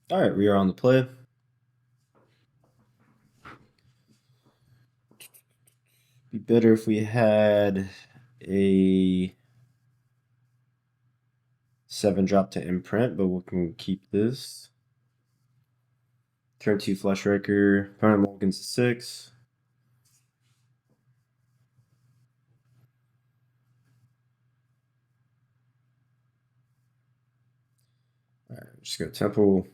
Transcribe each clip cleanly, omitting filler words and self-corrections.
All right, we are on the play. Be better if we had a 7-drop to imprint, but we can keep this. Turn 2 Flush Raker. Opponent mulligans to 6. All right, just go Temple,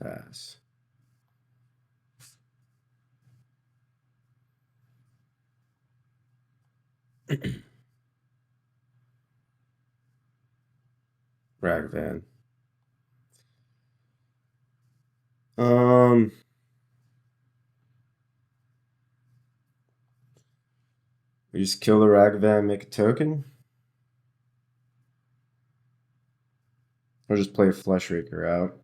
pass. Ragavan. We just kill the Ragavan, make a token, or just play Flush Raker out.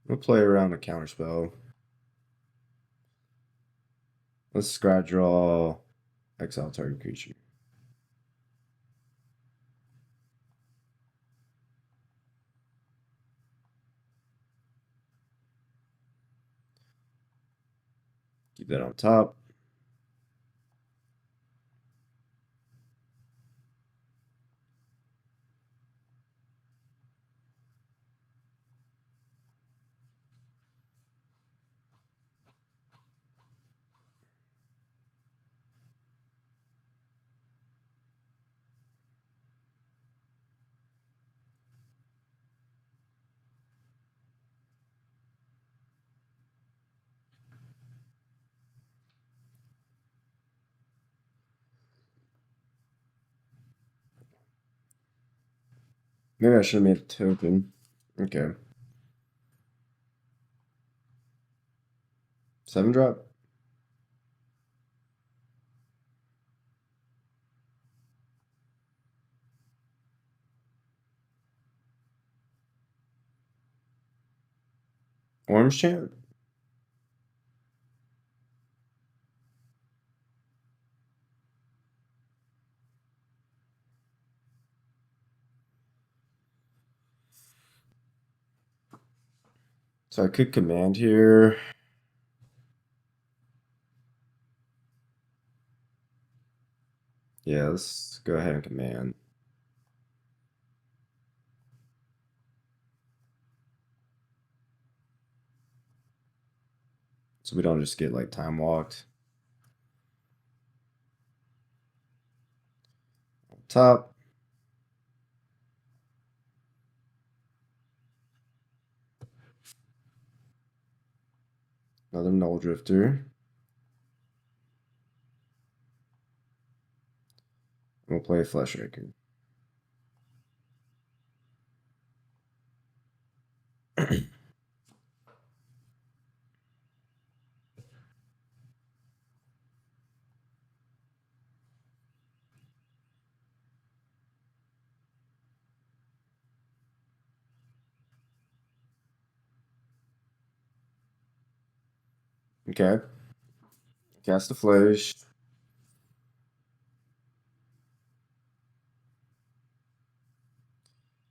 We'll play around a counterspell. Let's scry draw, exile target creature. Keep that on top. Maybe I should have made a token. Okay. 7-drop. Orange Champ. So I could command here. Yeah, let's go ahead and command. So we don't just get like time walked. Top. Another Null Drifter. We'll play Flesh Raker. Okay. Cast a Flash.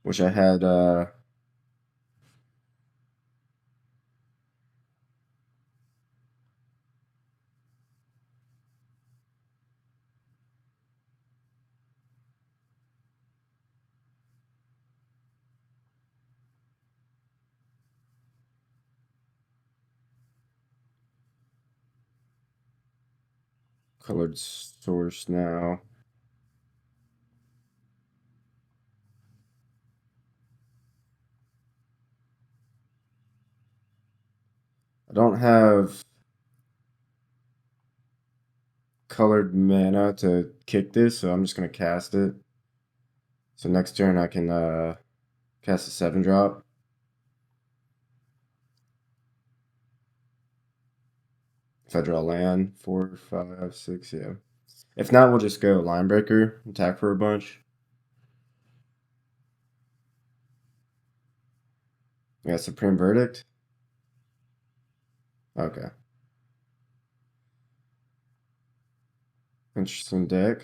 Wish I had colored source now. I don't have colored mana to kick this, so I'm just gonna cast it. So next turn I can cast a 7-drop. If I draw land, 4, 5, 6, yeah. If not, we'll just go line breaker, attack for a bunch. Yeah, Supreme Verdict. Okay. Interesting deck.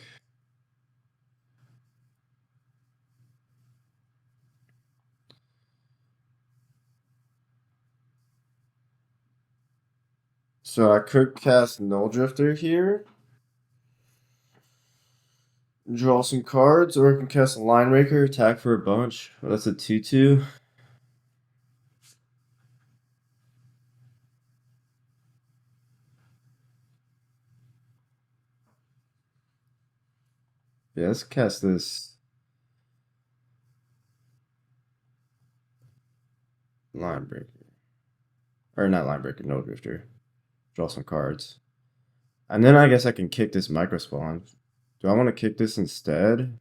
So I could cast Null Drifter here. Draw some cards, or I can cast a Line Raker, attack for a bunch. Well, that's a 2/2. Yeah, let's cast this Line Breaker. Or not Line Breaker, Null Drifter. Draw some cards. And then I guess I can kick this Micro Spawn. Do I want to kick this instead?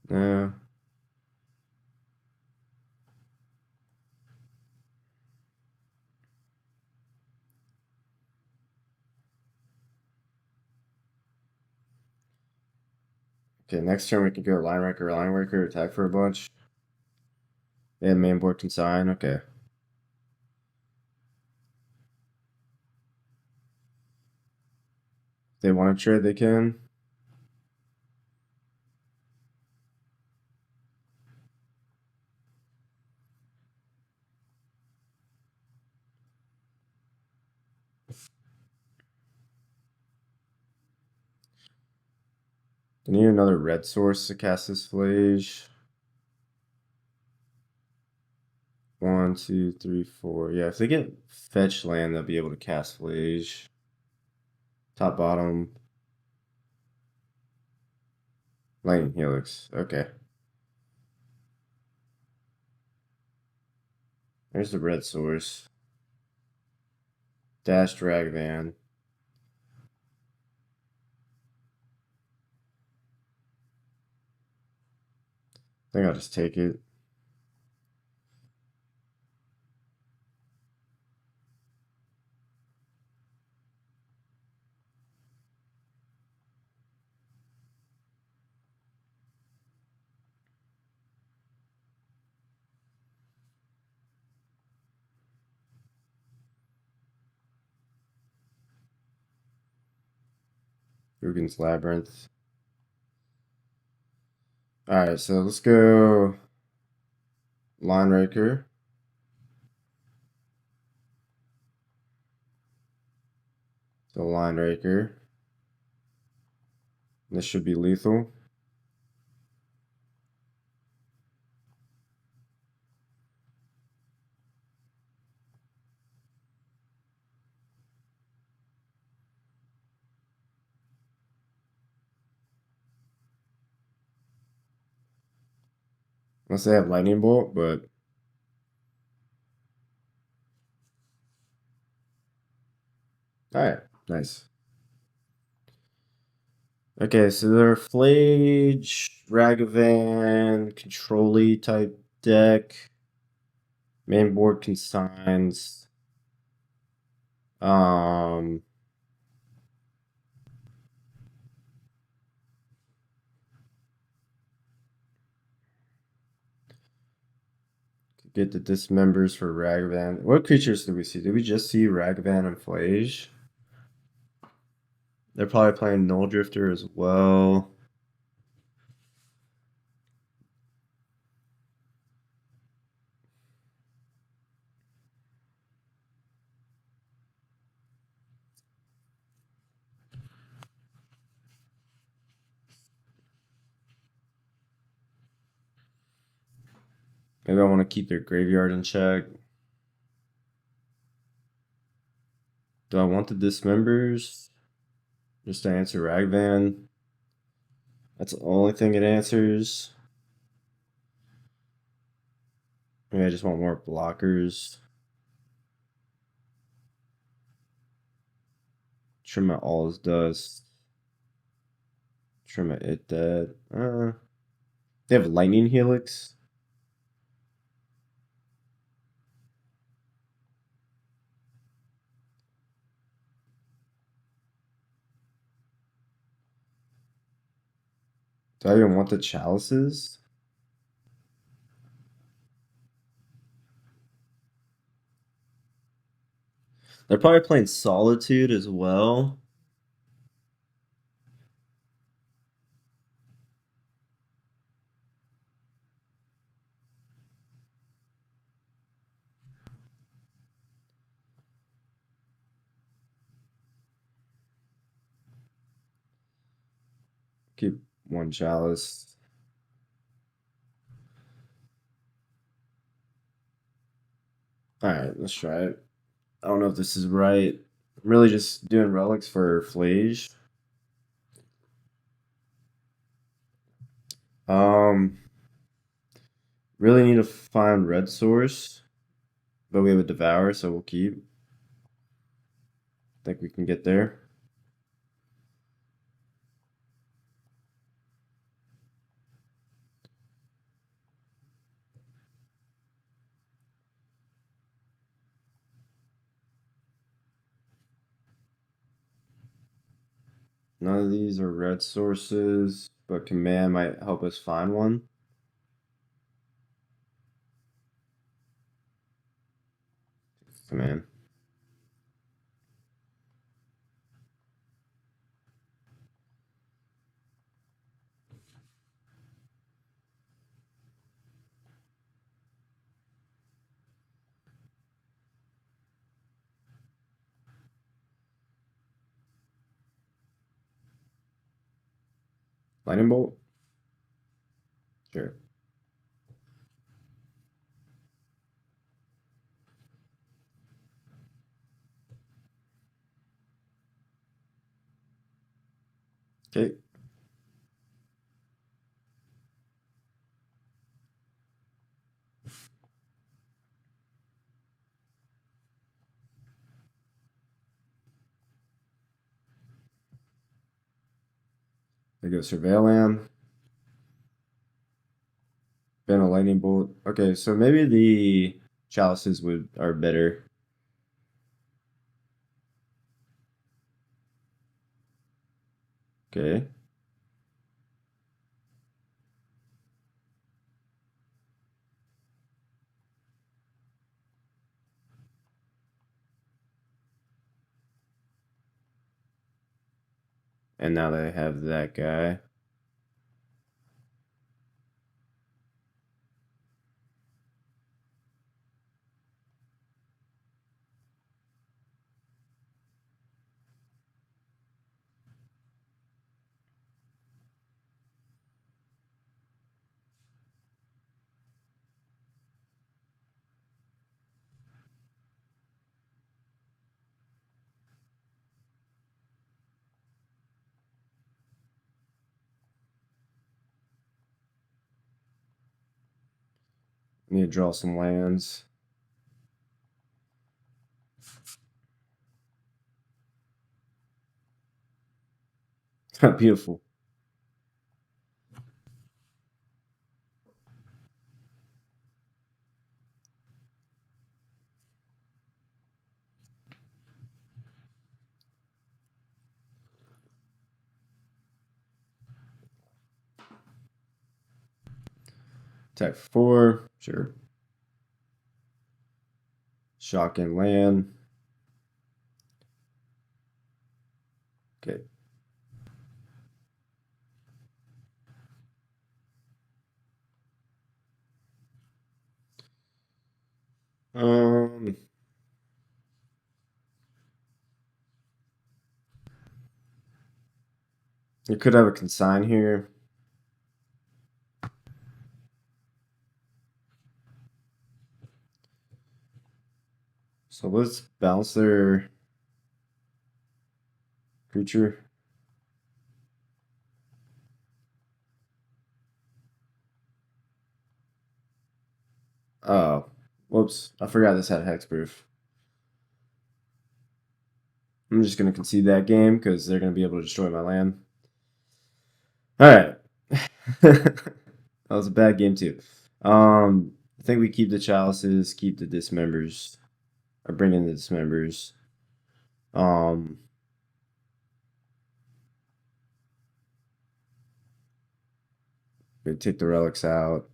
No. Okay, next turn we can go Line Raker, attack for a bunch. And main board consign. Okay. If they want to trade, they can. I need another red source to cast this Flage. 1, 2, 3, 4. Yeah, if they get fetch land, they'll be able to cast Flage. Top, bottom. Lightning Helix. Okay. There's the red source. Dash Dragvan. I think I'll just take it. Rugen's Labyrinth. Alright, so let's go Line Raker. So Line Raker. This should be lethal. Unless they have Lightning Bolt, but alright, nice. Okay, so they're Flage, Ragavan, Control-y type deck. Main board consigns. Um, get the dismembers for Ragavan. What creatures did we see? Did we just see Ragavan and Flage? They're probably playing Null Drifter as well. Maybe I want to keep their graveyard in check. Do I want the dismembers? Just to answer Ragavan. That's the only thing it answers. Maybe I just want more blockers. Trim out all his dust. Trim out it dead. They have Lightning Helix. Do I even want the chalices? They're probably playing Solitude as well. Keep one chalice. Alright, let's try it. I don't know if this is right. I'm really just doing relics for Flage. Really need to find red source, but we have a Devour, so we'll keep. Think we can get there. None of these are red sources, but command might help us find one. Command. Lightning bolt? Sure. Okay. There goes Surveillam. Been a lightning bolt. Okay, so maybe the chalices are better. Okay. And now they have that guy. Need to draw some lands. Beautiful. Attack 4. Sure. Shock and land. Okay. Um, you could have a consign here. So let's bounce their creature. Oh, whoops. I forgot this had hexproof. I'm just going to concede that game because they're going to be able to destroy my land. Alright. That was a bad game too. I think we keep the chalices, keep the dismembers, or bring in the dismembers. Um, Gonna take the relics out.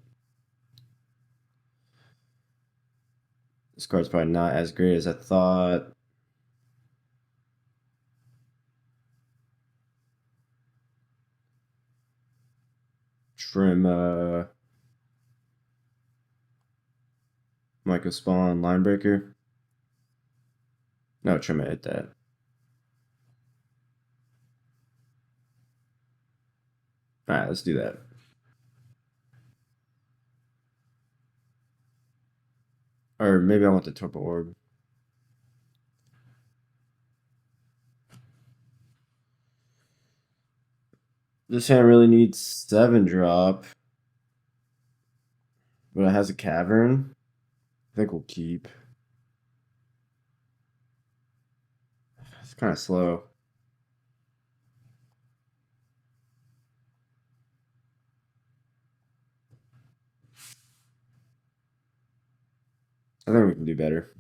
This card's probably not as great as I thought. Trim Micro Spawn Linebreaker. No, Trim hit that. Alright, let's do that. Or maybe I want the Torpor Orb. This hand really needs 7-drop. But it has a Cavern. I think we'll keep. It's kind of slow. I think we can do better.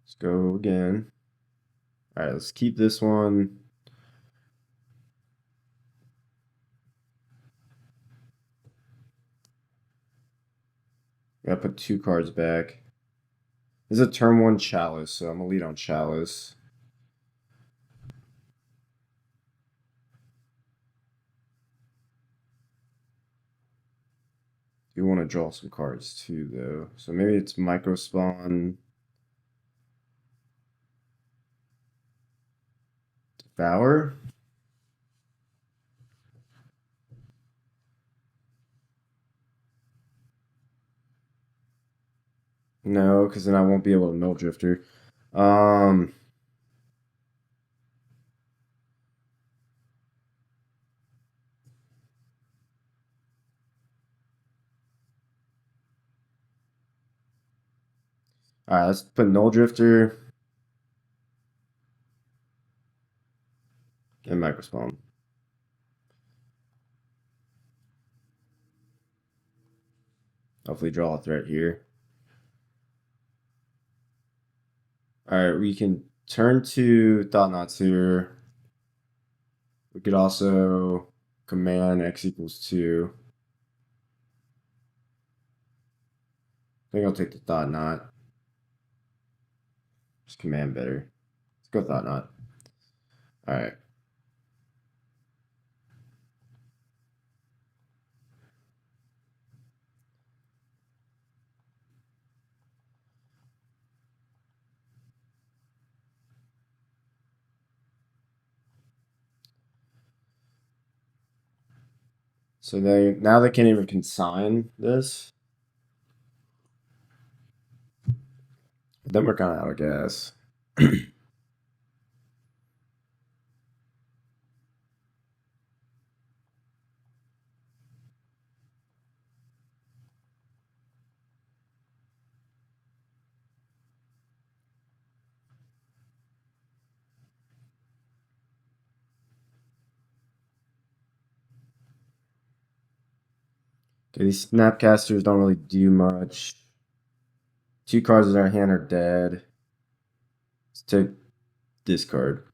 Let's go again. Alright, let's keep this one. Gotta put 2 cards back. This is a turn 1 Chalice, so I'm gonna lead on Chalice. Do want to draw some cards too, though. So maybe it's Micro Spawn. Devour. No, because then I won't be able to Mill Drifter. Alright, let's put Null Drifter and Micro Spawn. Hopefully draw a threat here. Alright, we can turn to Thought-Knots here. We could also command X equals 2. I think I'll take the Thought-Knot. Just command better. Let's go Thought-Knot. Alright. So now they can't even consign this. Then we're kind of out of gas. Okay, these Snapcasters don't really do much. 2 cards in our hand are dead. Let's take this card.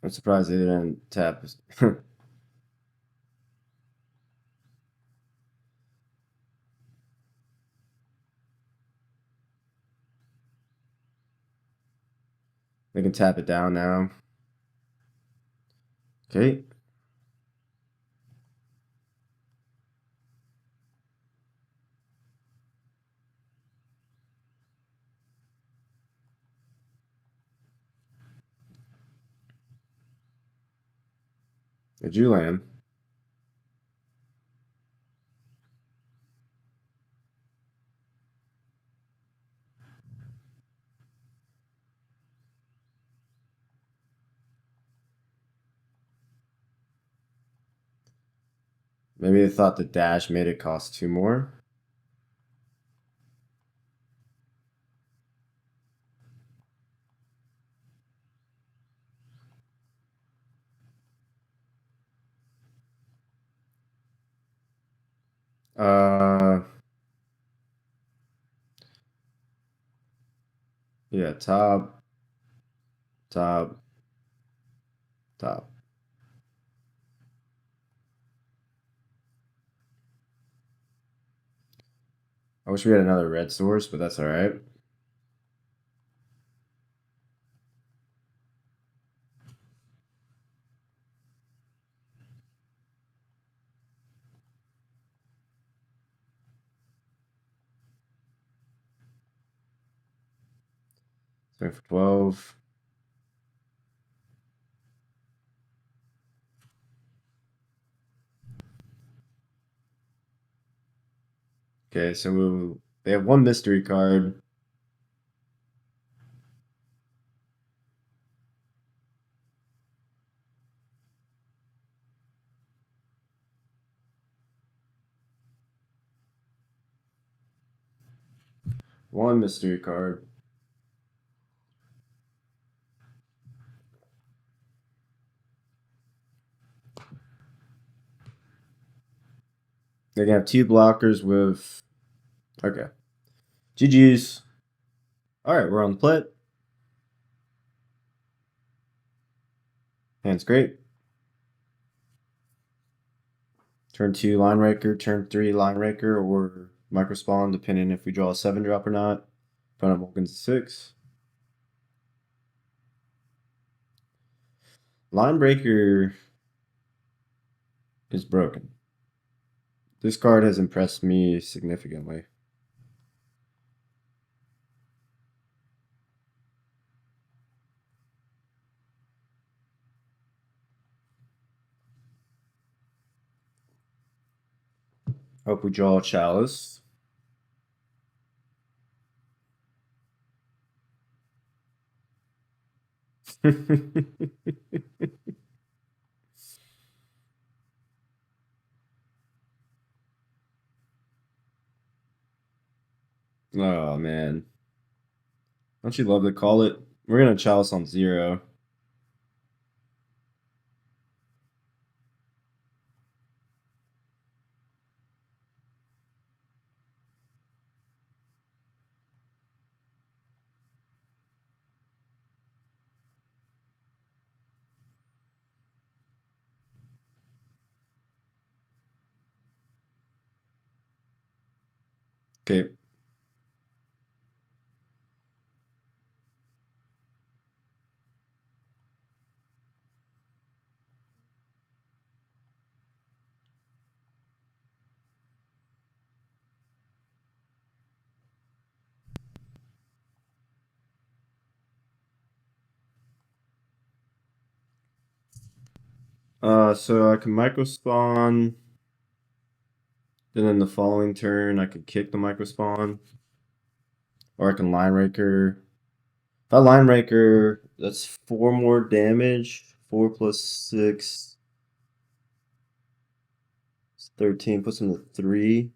I'm surprised they didn't tap. They can tap it down now. Okay. I drew land. Maybe they thought the dash made it cost 2 more. Uh, yeah, top, top, top. I wish we had another red source, but that's all right. Swing for 12. Okay, so they have one mystery card. One mystery card. They can have 2 blockers with. Okay. GG's. All right, we're on the plate. Hand's great. Turn 2 line raker, turn 3 line raker, or micro spawn, depending if we draw a 7 drop or not. Opponent Vulcan's a 6. Line breaker is broken. This card has impressed me significantly. Hope we draw a chalice. Oh man. Don't you love to call it? We're gonna chalice on 0. Okay. So I can micro spawn. And then the following turn, I could kick the micro spawn, or I can line raker. If I line raker, that's 4 more damage. 4 plus 6 is 13. Puts him to 3.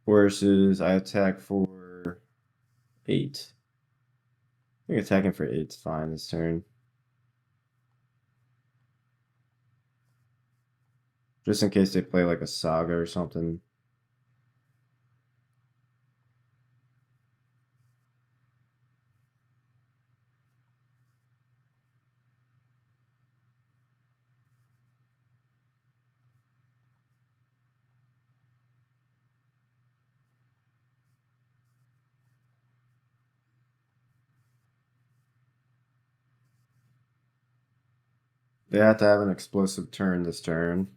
Versus I attack for 8. I think attacking for 8 is fine this turn. Just in case they play like a saga or something. They have to have an explosive turn this turn.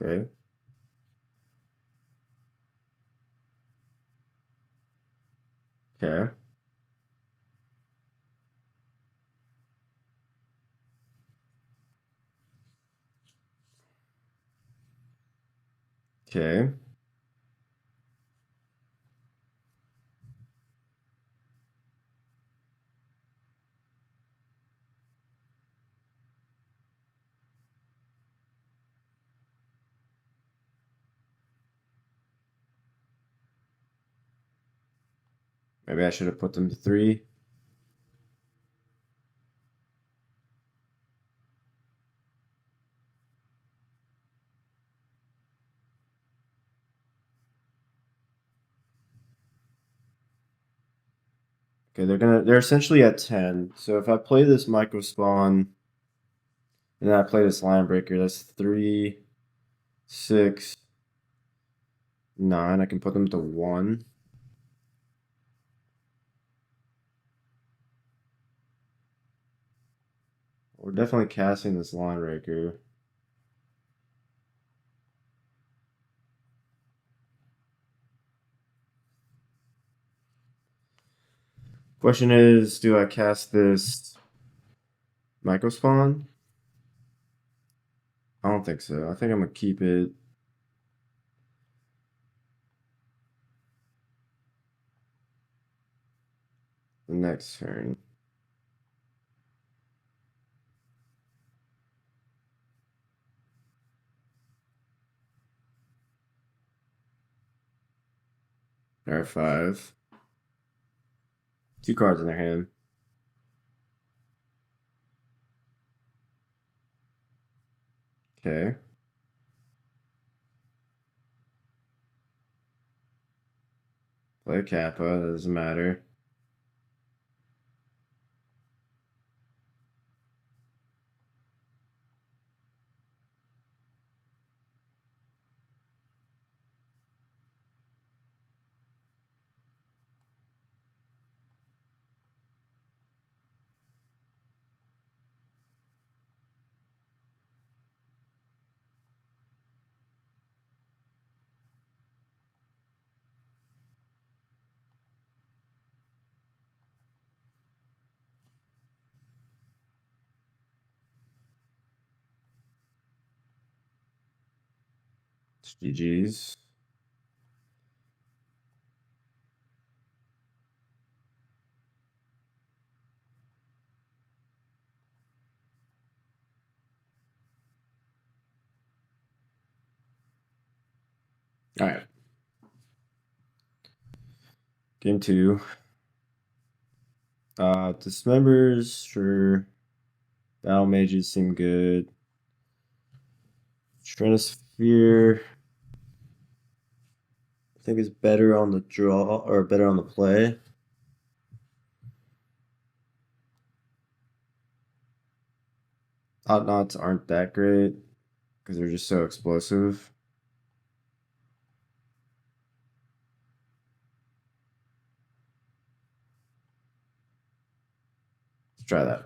Okay. Okay. Okay. Maybe I should have put them to 3. Okay, they're essentially at 10. So if I play this micro spawn and then I play this line breaker, that's 3, 6, 9. I can put them to 1. We're definitely casting this line breaker. Question is, do I cast this micro spawn? I don't think so. I think I'm gonna keep it. The next turn. There are 5. 2 cards in their hand. Okay. Play Kappa, that doesn't matter. It's GG's. Alright. Game 2. Dismembers, sure. Battle mages seem good. Stratosphere, I think is better on the draw or better on the play. Hot knots aren't that great because they're just so explosive. Let's try that.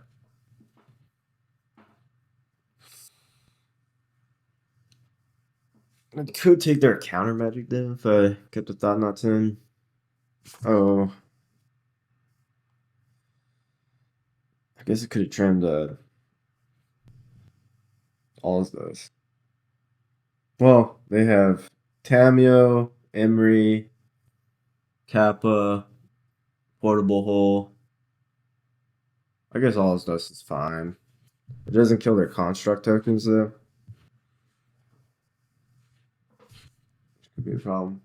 I could take their counter magic though if I kept the thought knots in. Oh, I guess I could have trimmed all of those. Well, they have Tamio, Emery, Kappa, Portable Hole. I guess all his dust is fine. It doesn't kill their construct tokens though. Could be a problem.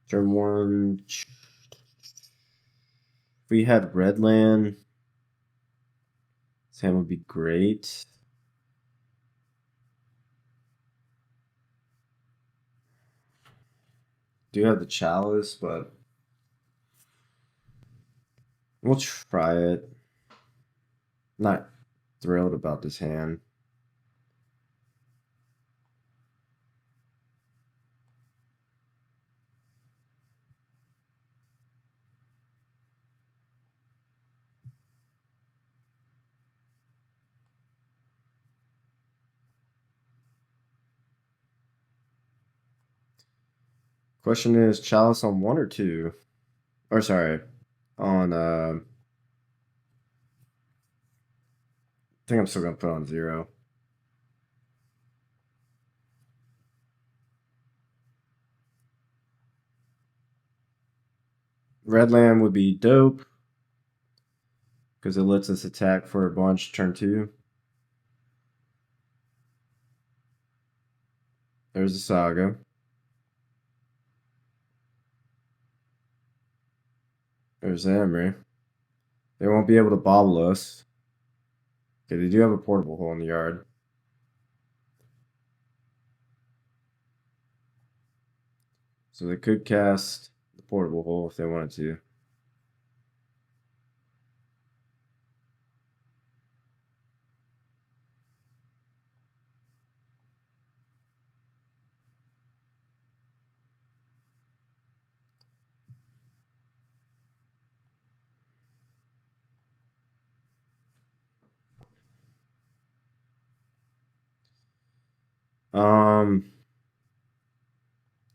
Turn 1. If we had red land, this hand would be great. Do have the chalice, but we'll try it. Not thrilled about this hand. Question is Chalice on 1 or 2? Or sorry, on I think I'm still gonna put on 0. Red land would be dope because it lets us attack for a bunch turn 2. There's a Saga. There's Emery. They won't be able to bobble us. Okay, they do have a portable hole in the yard. So they could cast the portable hole if they wanted to.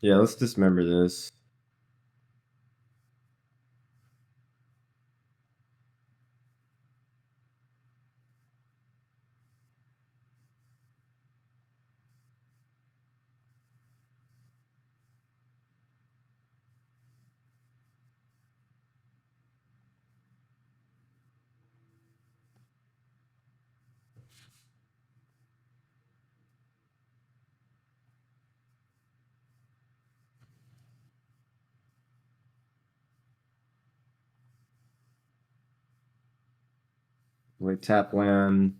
Yeah, let's dismember this. We tap land.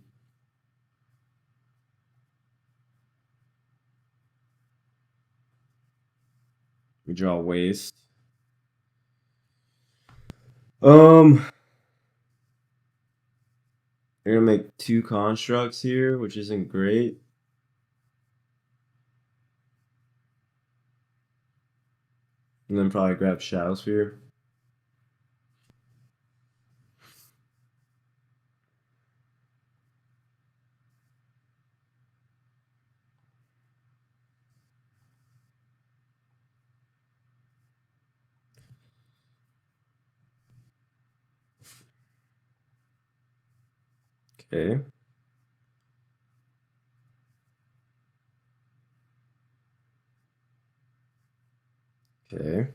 We draw waste. They're gonna make 2 constructs here, which isn't great. And then probably grab Shadow Sphere. Okay. Okay.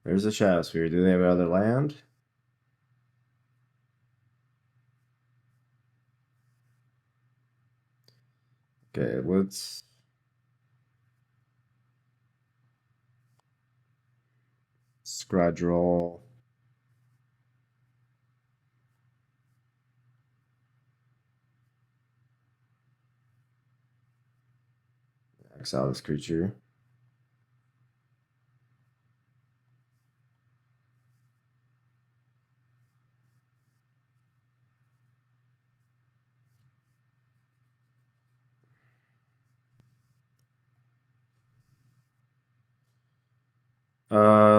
There's a Shadow Sphere. Do they have other land? Okay, let's Scradrol. Exile this creature.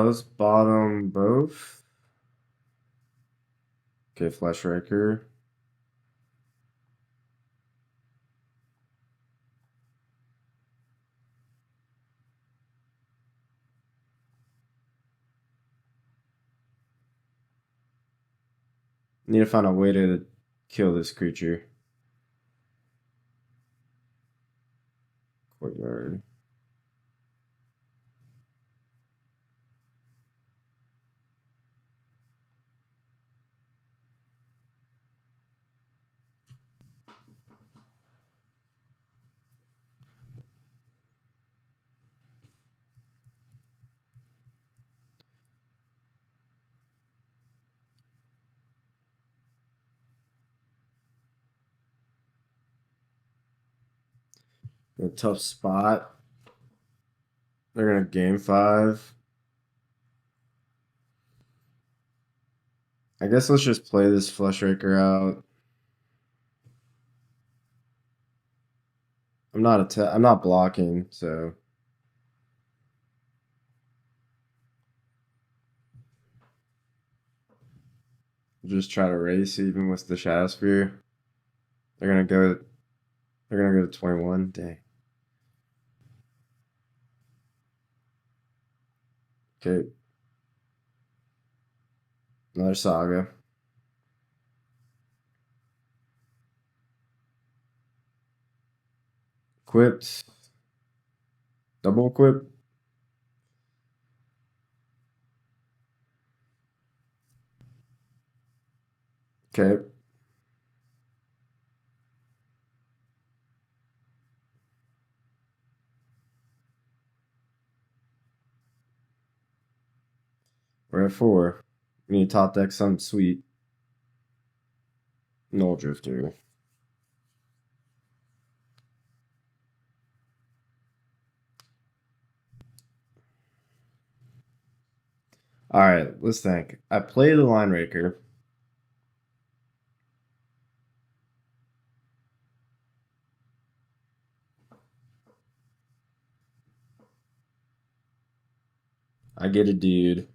Let's bottom both. Okay, Flesh Raker. Need to find a way to kill this creature. Courtyard. A tough spot. They're gonna game 5. I guess let's just play this Flesh Raker out. I'm not blocking, so just try to race even with the Shadow Sphere. They're gonna go. They're gonna go to 21. Dang. Okay. Another Saga. Equipped. Double equip. Okay. We're at 4. We need to top deck something sweet. Null Drifter. Alright, let's think. I play the Line Raker. I get a dude.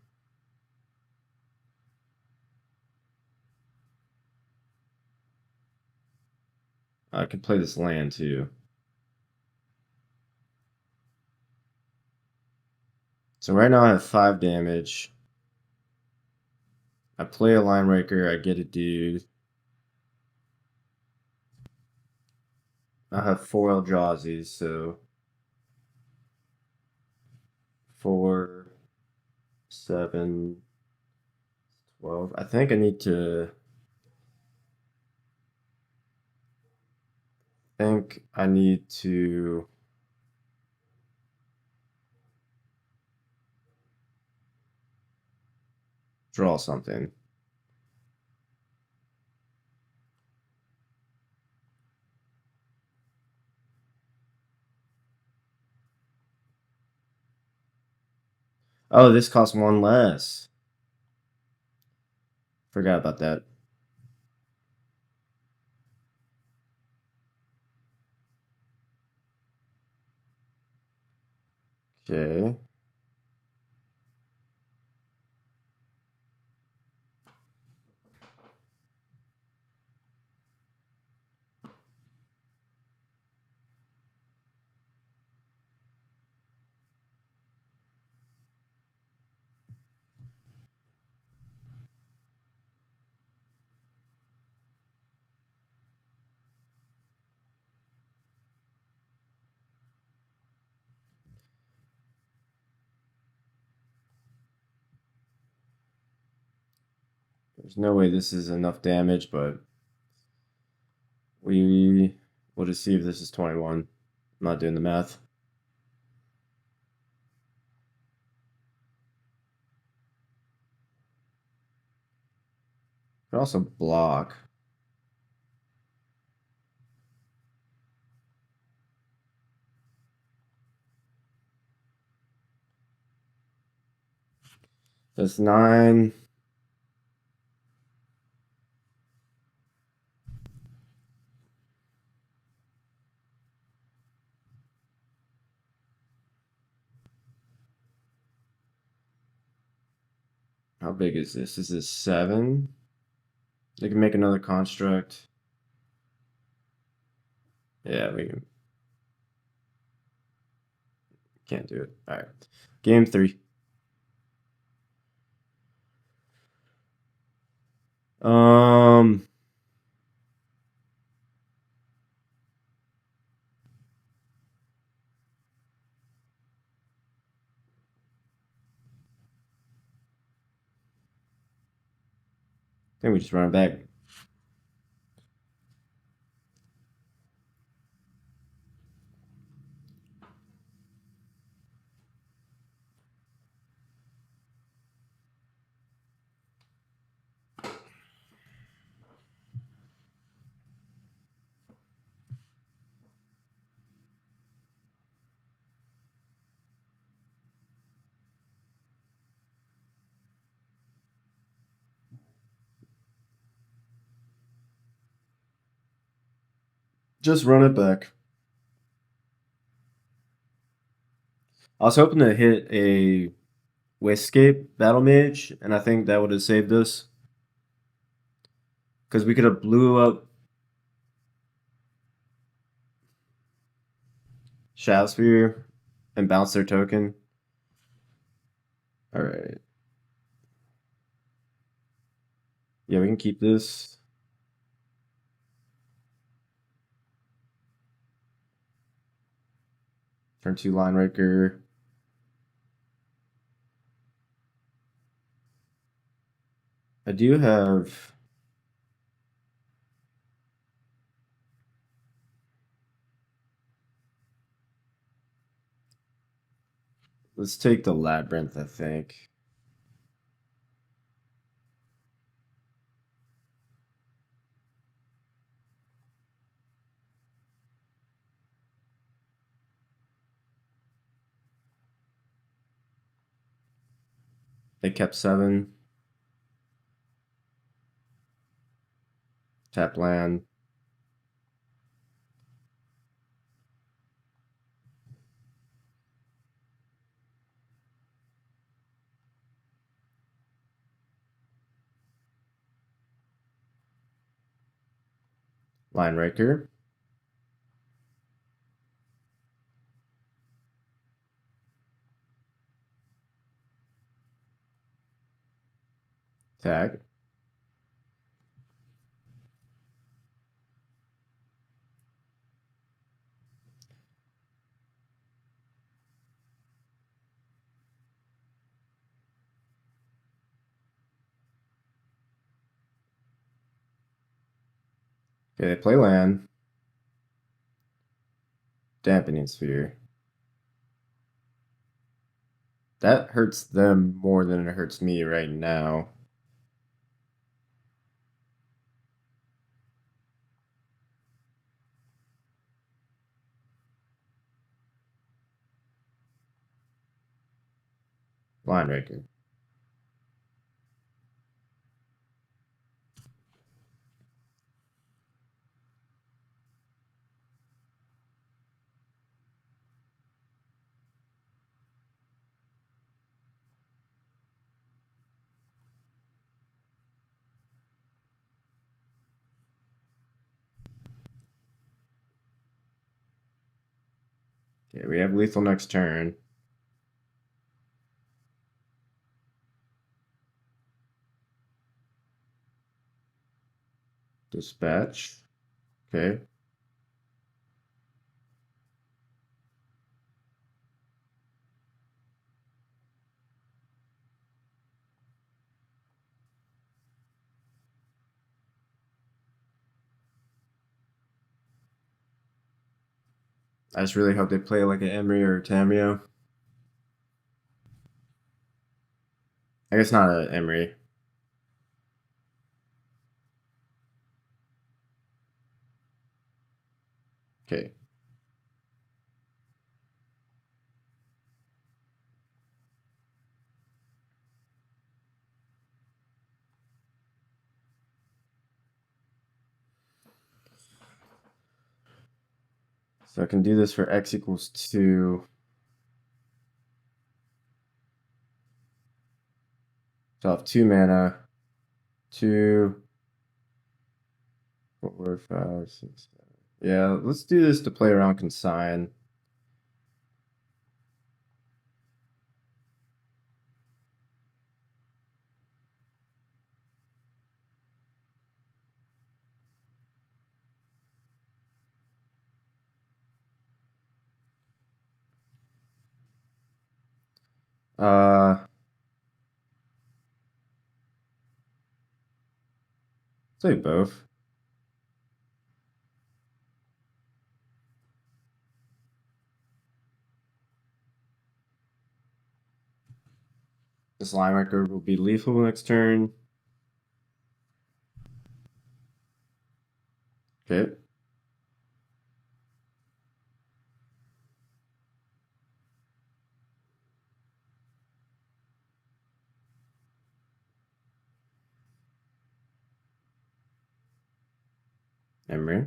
I can play this land too. So right now I have 5 damage. I play a Line Raker, I get a dude. I have 4 Eldrazi's, so 4, 7, 12. I think I need to. Draw something. Oh, this costs 1 less. Forgot about that. Okay. There's no way this is enough damage, but we'll just see if this is 21. I'm not doing the math. Could also block. That's 9. How big is this? This is 7. They can make another construct. Yeah, we can't do it. All right. Game 3. Um, I think we just run it back. Just run it back. I was hoping to hit a Wastecape Battle Mage, and I think that would have saved us. Because we could have blew up Shadow Sphere and bounced their token. All right. Yeah, we can keep this. Turn 2 line breaker. I do have. Let's take the Labyrinth, I think. They kept 7. Tap land. Line breaker. Tag. Okay, they play land. Dampening Sphere. That hurts them more than it hurts me right now. Line breaker. Okay, we have lethal next turn. Dispatch. Okay. I just really hope they play like an Emery or a Tamio. I guess not an Emery. Okay. So I can do this for x equals 2. So I'll have 2 mana. 2, 4, 5, 6, 7. Yeah, let's do this to play around Consign. Uh, say both. This line record will be lethal next turn. Okay. Emery.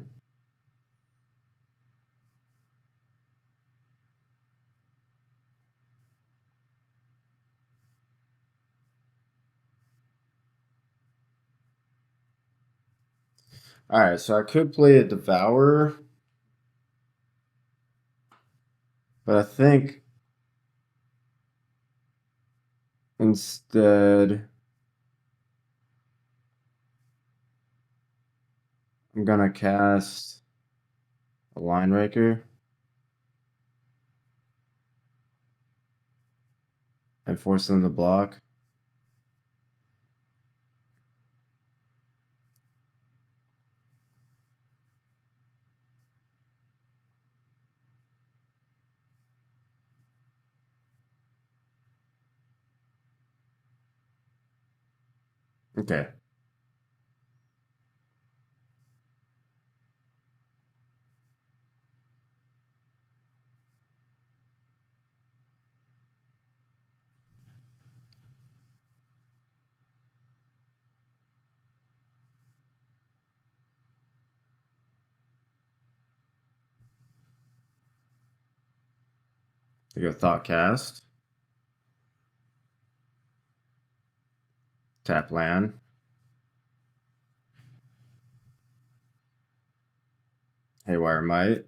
Alright, so I could play a Devourer, but I think instead I'm gonna cast a Line Raker and force them to block. Okay. I go Thought Cast. Tap land. Haywire Might.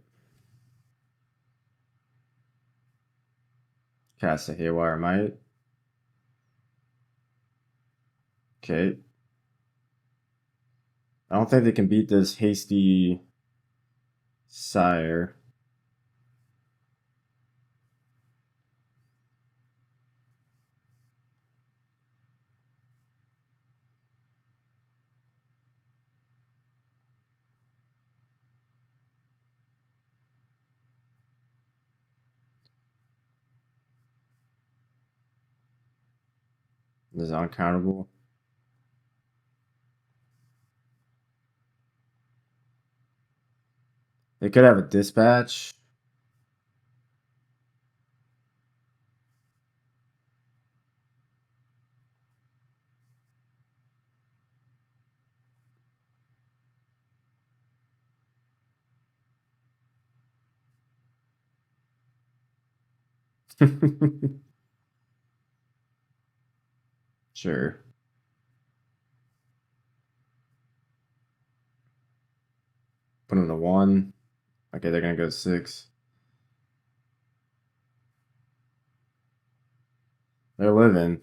Cast a Haywire Might. Okay. I don't think they can beat this hasty Sire. This is uncountable. They could have a Dispatch. Sure. Put them to 1. Okay, they're gonna go 6. They're living.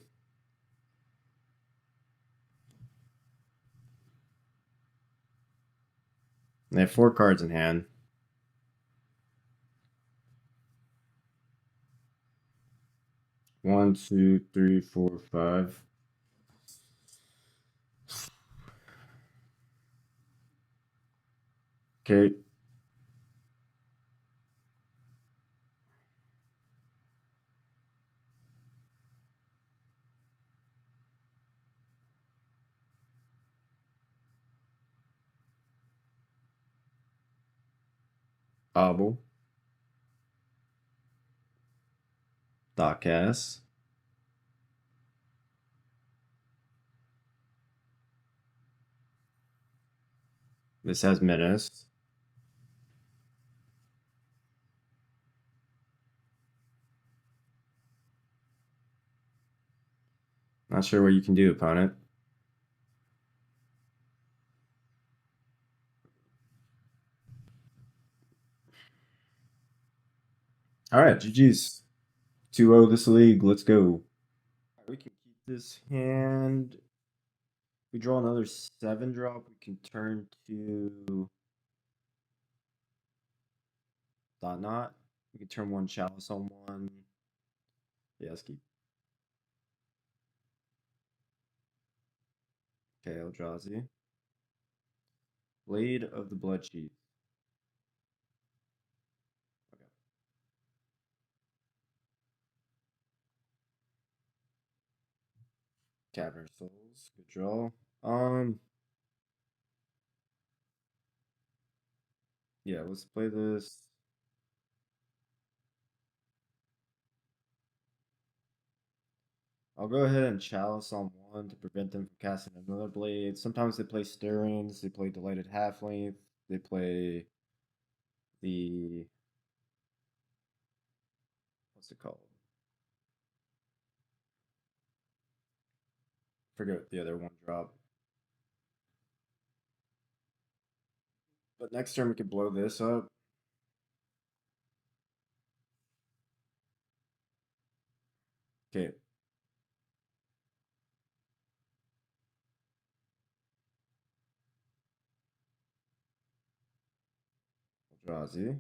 They have 4 cards in hand. One, two, three, four, five. Okay. Obble. Thoughtcast. This has Menace. Not sure what you can do, opponent. Alright, GG's. 2-0 this league. Let's go. We can keep this hand. We draw another 7 drop. We can turn to Thought Knot. We can turn 1 Chalice on 1. Yeah, let's keep. Okay, Eldrazi. Blade of the Blood Chief. Okay. Cavern of Souls. Good draw. Yeah, let's play this. I'll go ahead and Chalice on 1 to prevent them from casting another blade. Sometimes they play Stirrings, they play Delighted Halflength, they play the what's it called? Forget what the other one drop. But next turn we could blow this up. Okay. Eldrazi.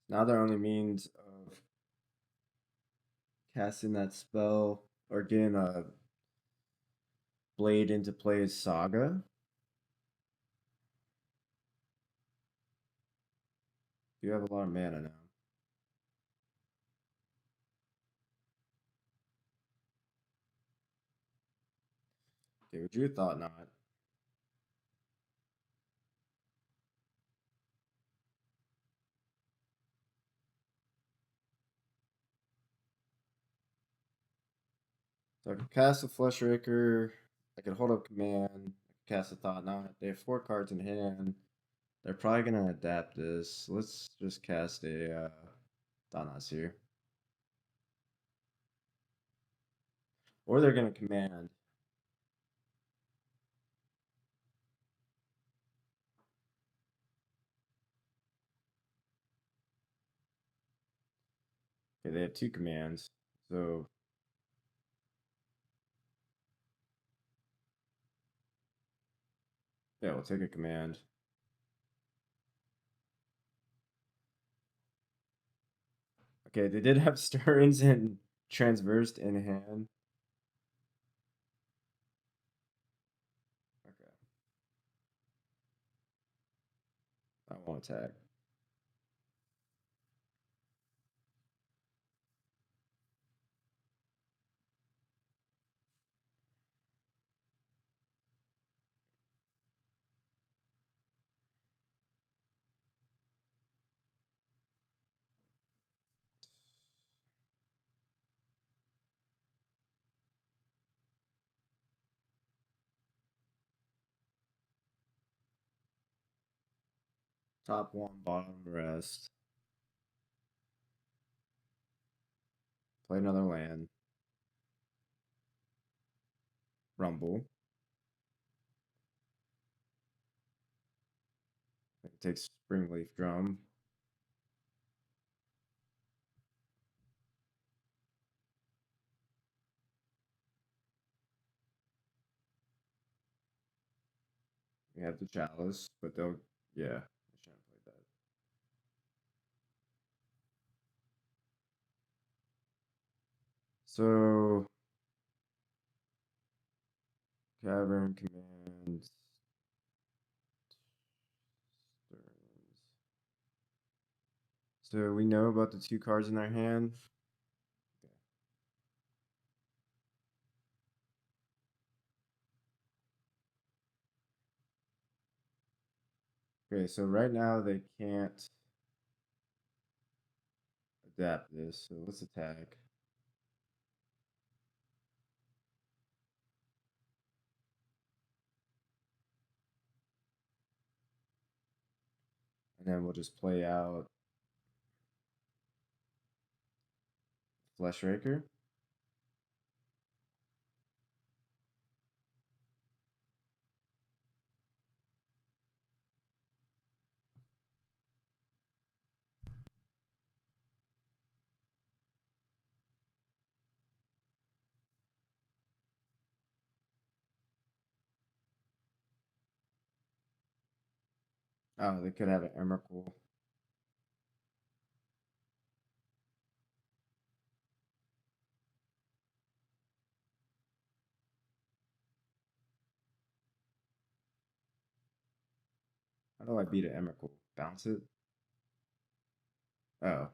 Now their only means of casting that spell or getting a blade into play is Saga. You have a lot of mana now. Okay, would you have thought not? So I could cast a Flesh Raker. I could hold up command. I could cast a Thought Knot. They have 4 cards in hand. They're probably gonna adapt this. Let's just cast a Thought Knot here. Or they're gonna command. Okay, they have 2 commands. So yeah, we'll take a command. Okay, they did have Stirrings and Transversed in hand. Okay, I won't attack. Top 1, bottom rest. Play another land. Rumble. I can take Springleaf Drum. We have the Chalice, but they'll, yeah, I shouldn't have played that. So, Cavern commands. Stirrings. So we know about the 2 cards in our hand. Okay, so right now they can't adapt this, so let's attack. And then we'll just play out Flesh Raker. Oh, they could have an Emrakul. How do I beat an Emrakul? Bounce it? Oh,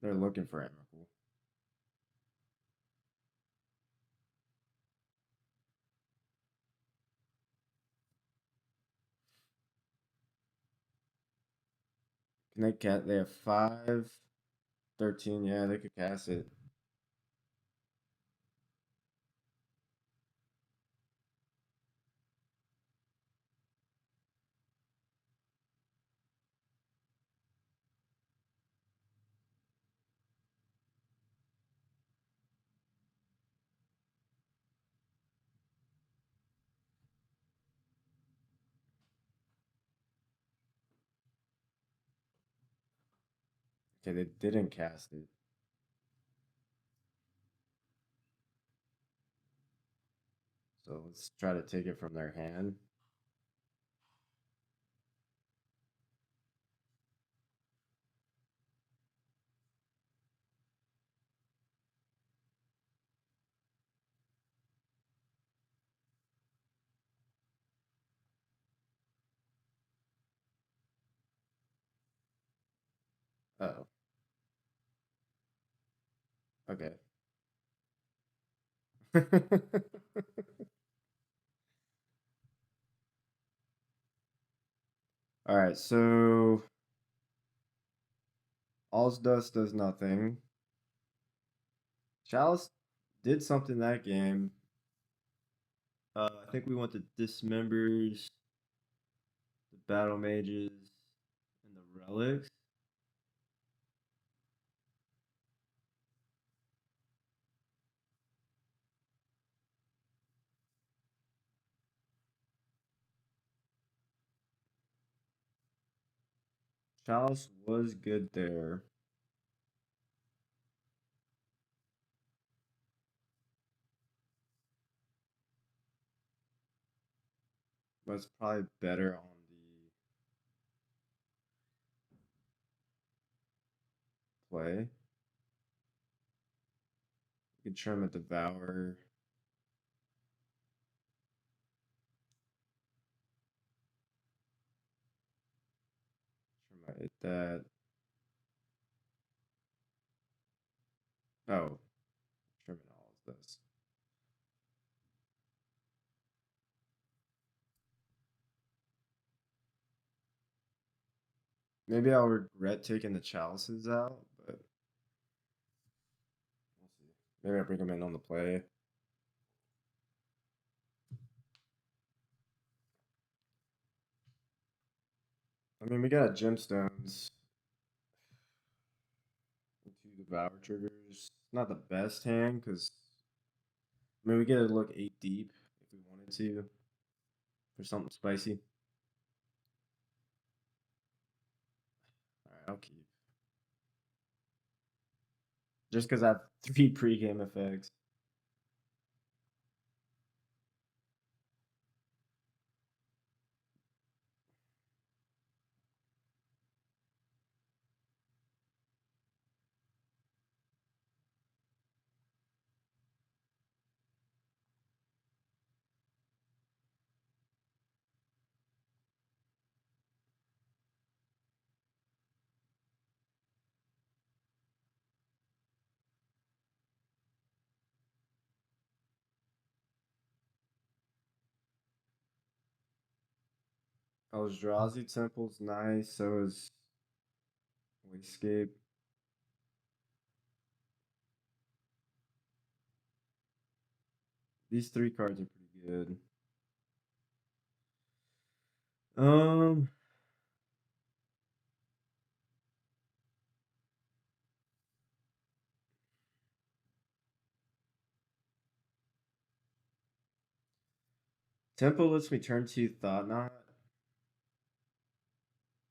they're looking for Emrakul. Can they cast? They have 5, 13. Yeah, they could cast it. Okay, they didn't cast it. So let's try to take it from their hand. Oh, okay. All right, so All's Dust does nothing. Chalice did something that game. I think we want the Dismembers, the Battle Mages, and the Relics. Chalice was good there, but it's probably better on the play. You can trim a Devour. Trim a hit that. Oh, trimming all of this. Maybe I'll regret taking the Chalices out, but we'll see. Maybe I'll bring them in on the play. I mean, we got Gemstones. Two Devour triggers. Not the best hand, because, I mean, we get to look 8 deep if we wanted to for something spicy. Alright, I'll keep. Just because I have 3 pregame effects. Eldrazi Temple's nice, so is Wayscape. These 3 cards are pretty good. Um, Temple lets me turn 2 Thought Knot.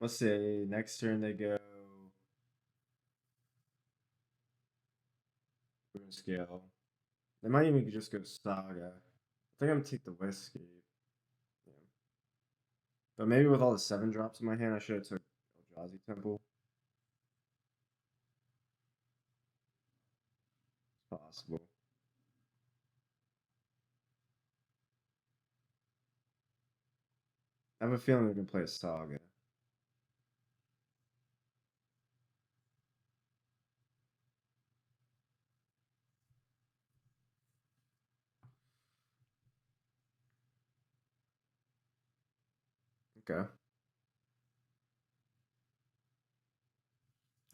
Let's say next turn they go Ruin Scale. They might even just go Saga. I think I'm gonna take the Westgate. Yeah. But maybe with all the 7 drops in my hand, I should have took Eldrazi Temple. It's possible. I have a feeling we can play a Saga. Okay.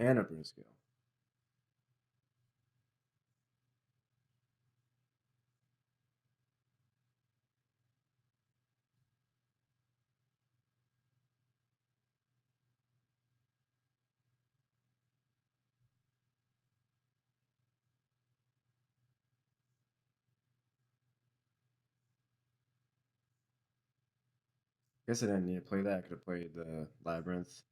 And a Ruin Scale. Guess I didn't need to play that. I could have played the Labyrinth.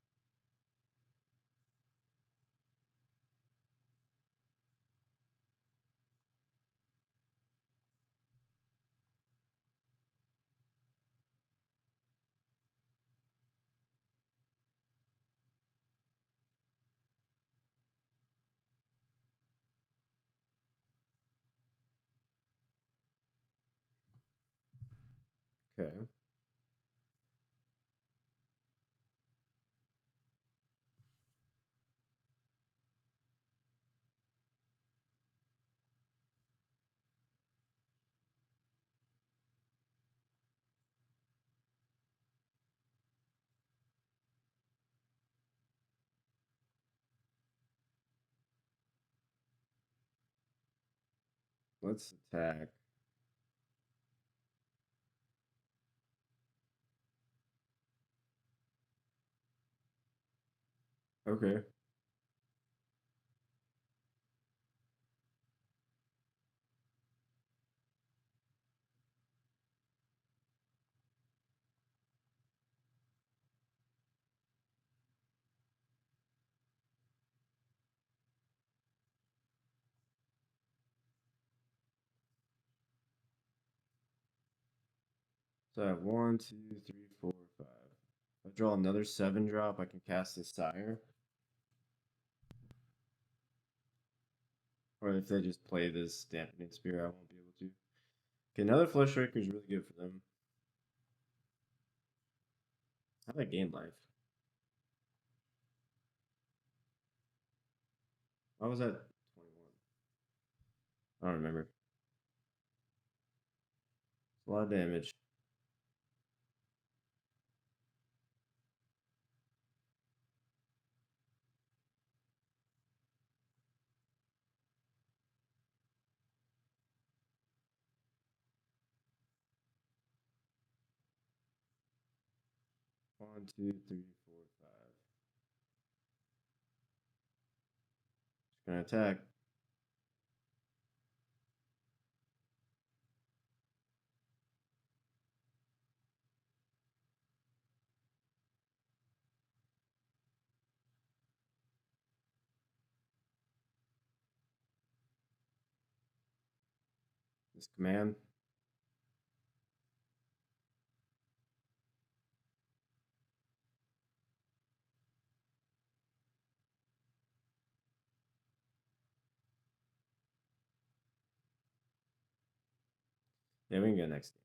Okay. Let's attack. Okay. So I have 1, 2, 3, 4, 5. If I draw another 7 drop, I can cast this Sire. Or if they just play this Dampening Spear, I won't be able to. Okay, another Flush Striker is really good for them. How do I gain life? Why was that 21? I don't remember. It's a lot of damage. One, two, three, four, five. Just gonna attack. This command. Yeah, we can go next game.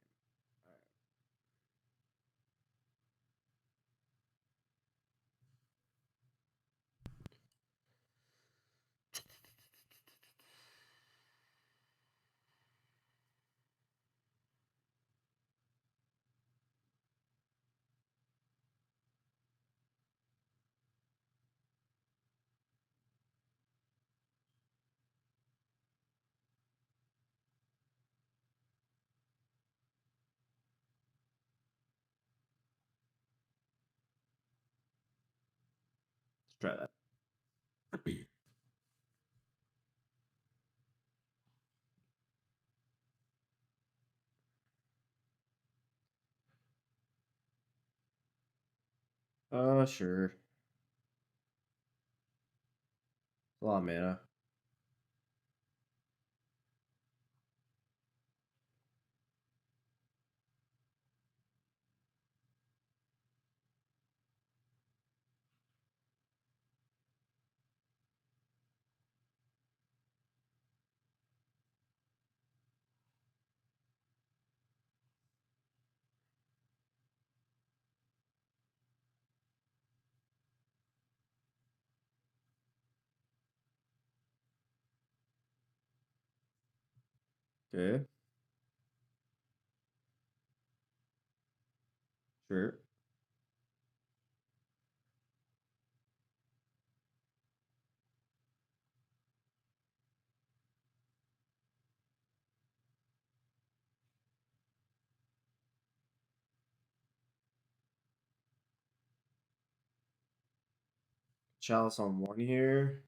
Let's try that. Sure. It's a lot of mana. Okay. Sure. Chalice on one here.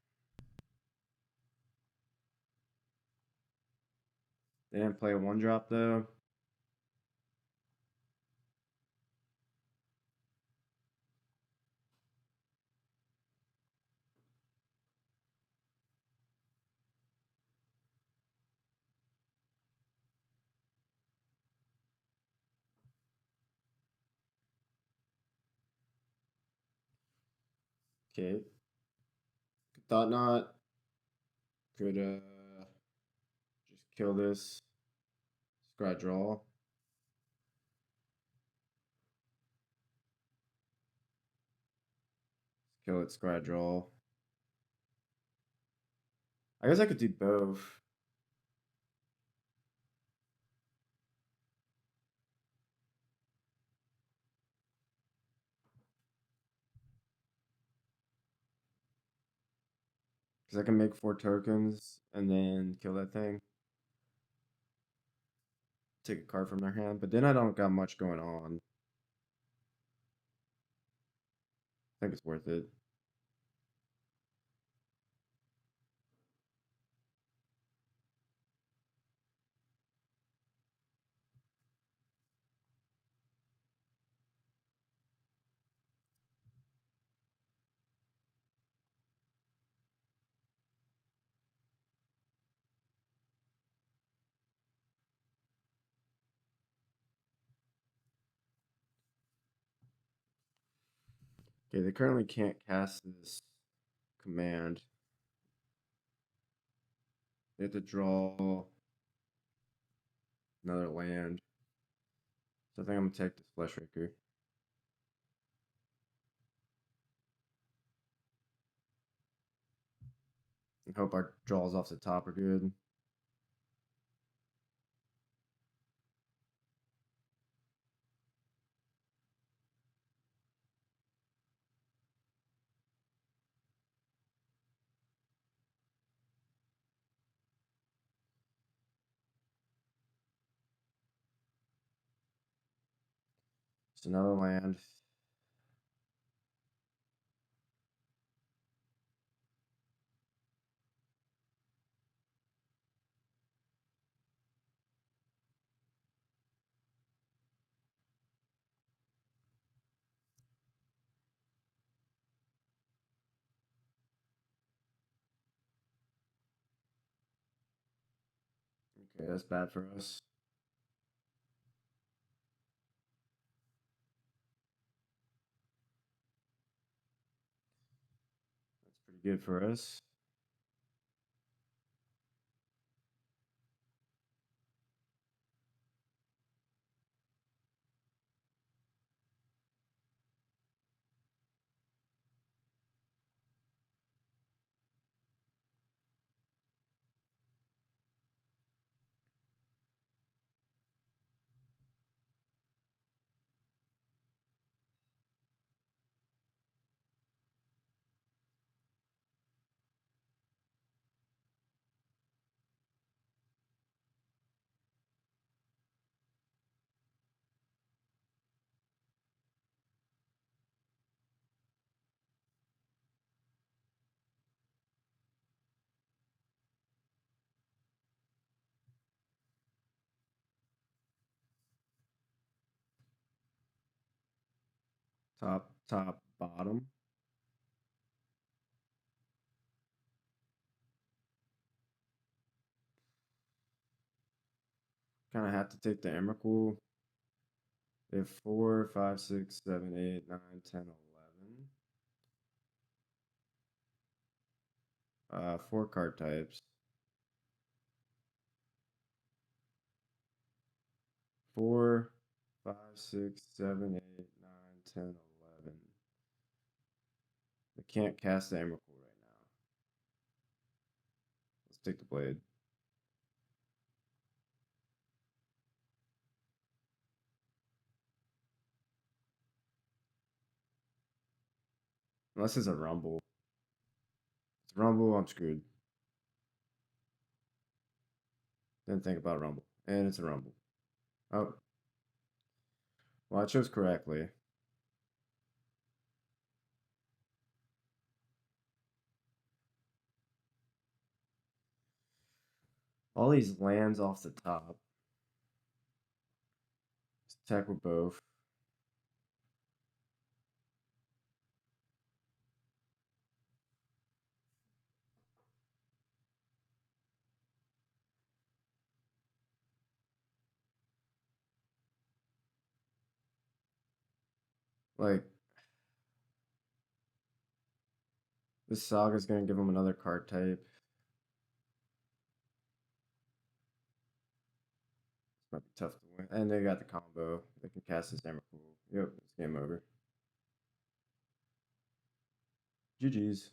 They didn't play a one drop though. Okay. Thought not. Could just kill this. Scry draw. Kill it, scry draw. I guess I could do both. Because I can make 4 tokens and then kill that thing. Take a card from their hand, but then I don't got much going on. I think it's worth it. Okay, they currently can't cast this command. They have to draw another land. So I think I'm gonna take this Flesh Raker. And hope our draws off the top are good. Just another land. Okay, that's bad for us. That's pretty good for us. Top, top, bottom. Kind of have to take the Emrakul. They have 4, 5, 6, 7, 8, 9, 10, 11. 4 card types. 4, 5, 6, 7, 8, 9, 10, 11. They can't cast the Emrakul right now. Let's take the blade. Unless it's a Rumble. If it's a Rumble, I'm screwed. Didn't think about Rumble. And it's a Rumble. Oh. Well, I chose correctly. All these lands off the top. Let's attack with both. Like, this Saga's gonna give them another card type. Might be tough to win. And they got the combo. They can cast this Emrakul. Yep, it's game over. GG's.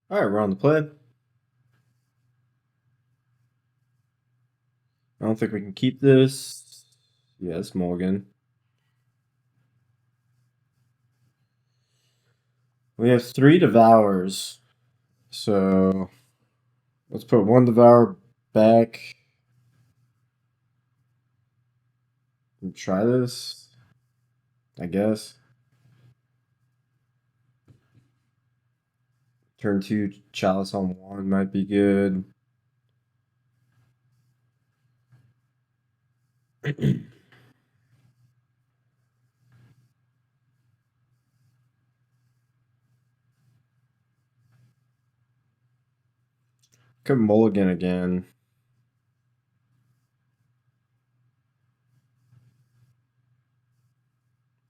All right, we're on the play. I don't think we can keep this. Yes, Morgan. We have 3 Devours. So let's put 1 Devour back and try this, I guess. Turn 2 Chalice on 1 might be good. Could mulligan again.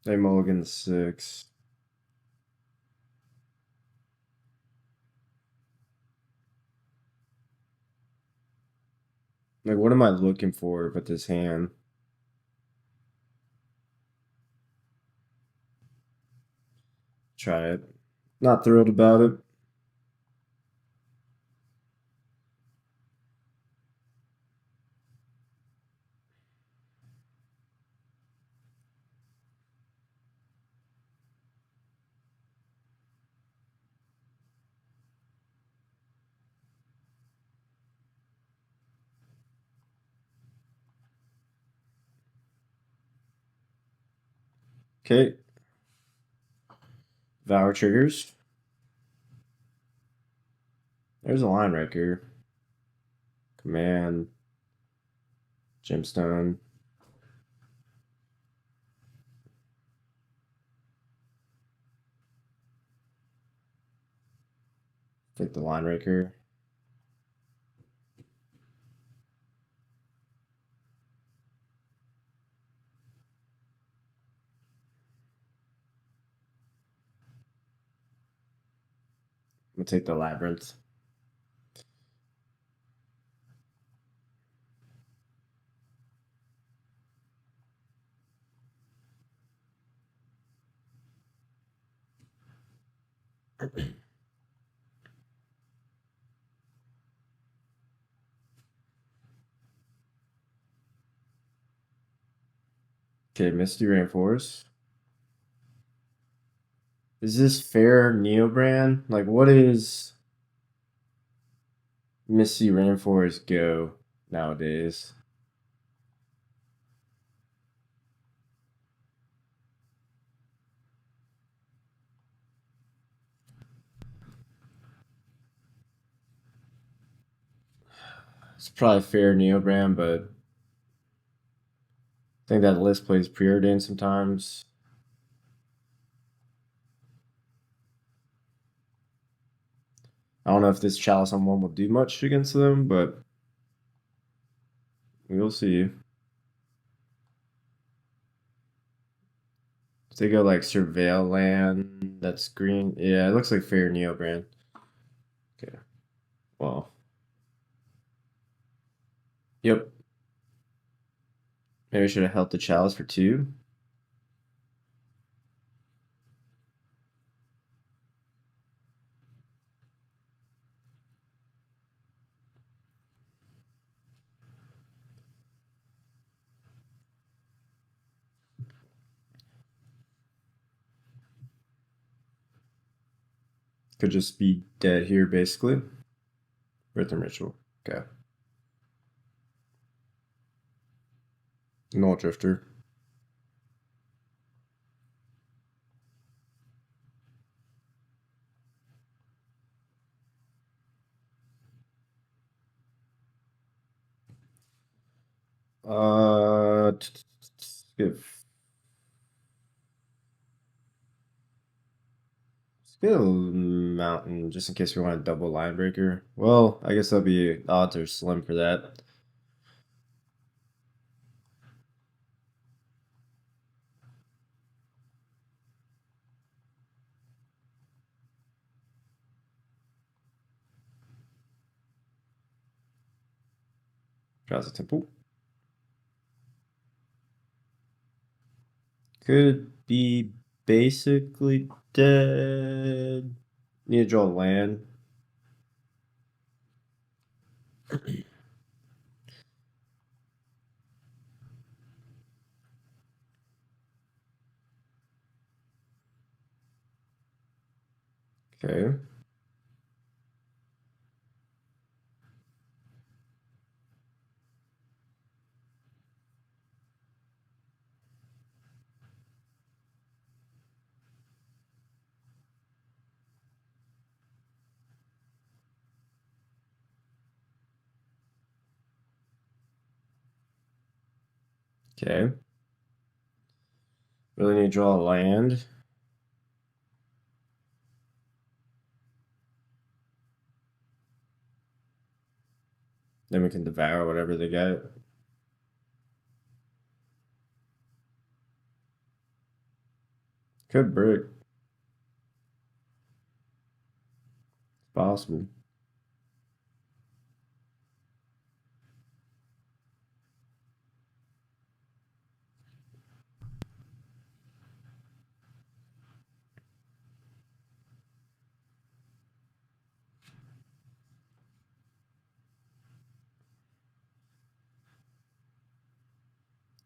They mulligan 6. Like, what am I looking for with this hand? Try it. Not thrilled about it. Okay. Vower triggers. There's a line right here. Command. Gemstone. Take the line raker. I'm gonna take the labyrinth. Okay, Misty Rainforest. Is this fair Neobrand? Like, what is Misty Rainforest go nowadays? It's probably fair Neobrand, but I think that list plays preordained sometimes. I don't know if this Chalice on 1 will do much against them, but we'll see. If they go like Surveil Land, that's green. Yeah, it looks like fair Neobrand. Okay. Well. Yep. Maybe I should have held the Chalice for 2. Could just be dead here, basically. Rhythm Ritual. Okay. Null Drifter. Give. Let's get a mountain just in case we want a double line breaker. Well, I guess that'll be odds are slim for that. Drowsy Temple. Could be basically dead. Need to draw land. Okay. Okay. Really need to draw a land. Then we can devour whatever they got. Could brick. Possible.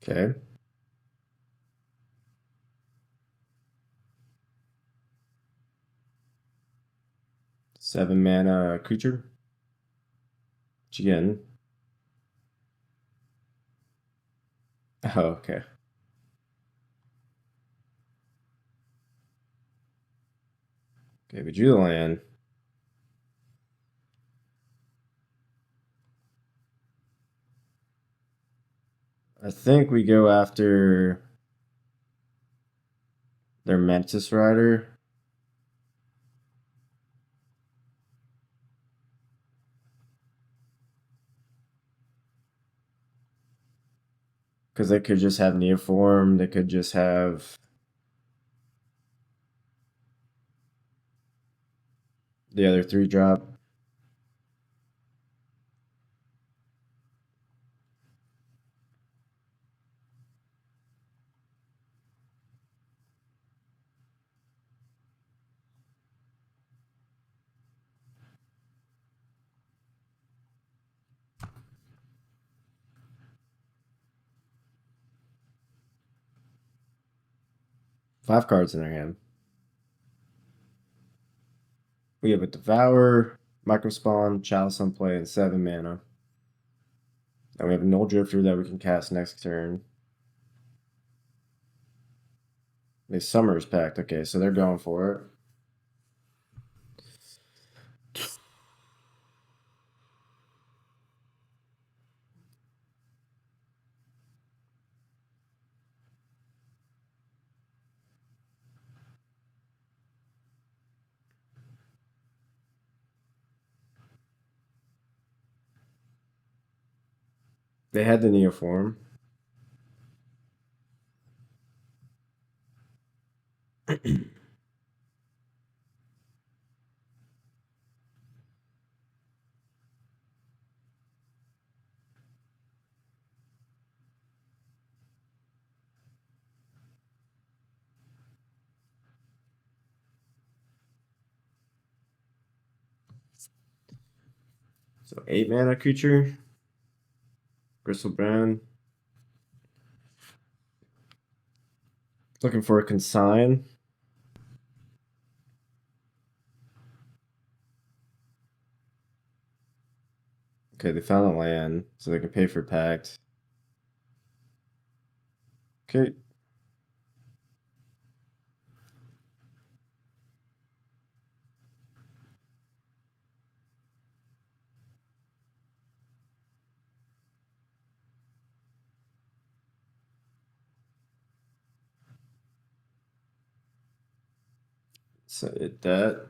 Okay. 7-mana creature. Which again. Oh, okay. Okay, we drew the land. I think we go after their Mantis Rider. Because they could just have Neoform. They could just have the other 3-drop. Five cards in their hand. We have a Devour, Microspawn, Chalice on play, and 7 mana. And we have a Null Drifter that we can cast next turn. A Summer's Pact. Okay, so they're going for it. They had the Neoform. So 8-mana creature. Bristlebrand. Looking for a consign. Okay, they found a land, so they can pay for Pact. Okay. So that.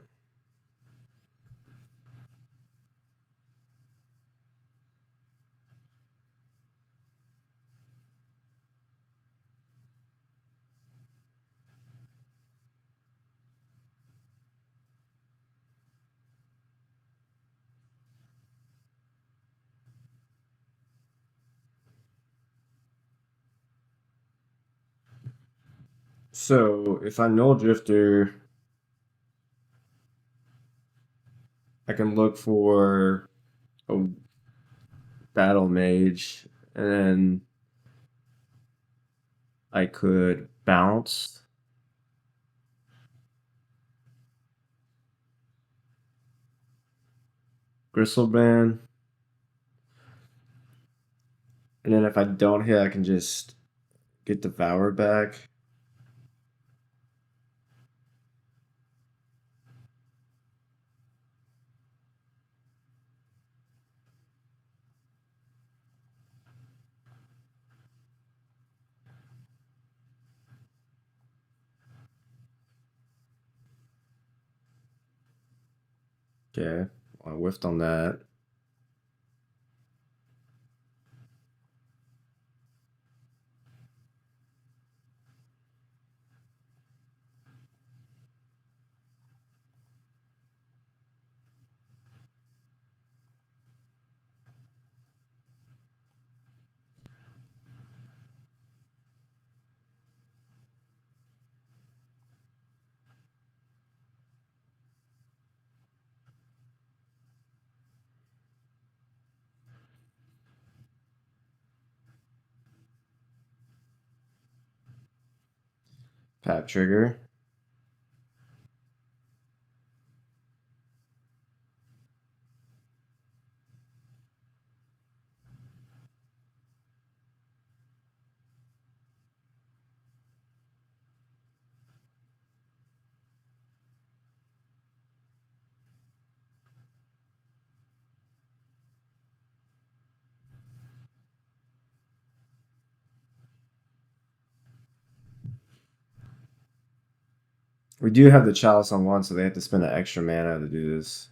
So if I null drifter, I can look for a battle mage, and then I could bounce. Gristlebrand. And then if I don't hit, I can just get Devour back. Okay, I whiffed on that. Pap trigger. We do have the Chalice on one, so they have to spend an extra mana to do this.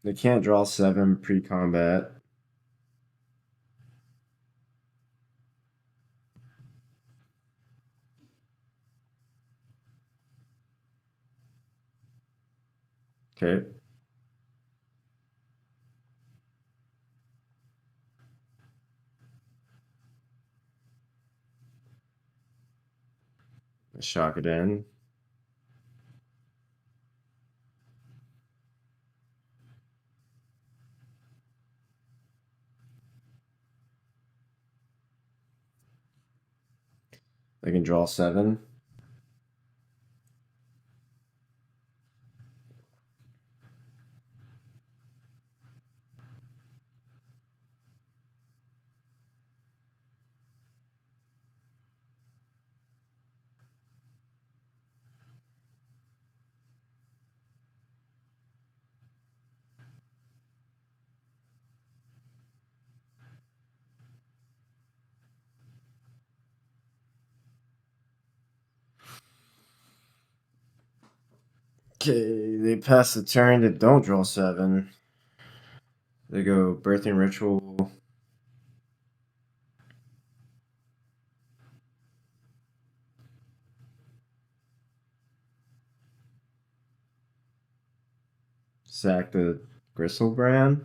They can't draw 7 pre-combat. Okay. Shock it in. They can draw 7. Okay, they pass the turn. They don't draw 7. They go Birthing Ritual. Sack the Gristlebrand.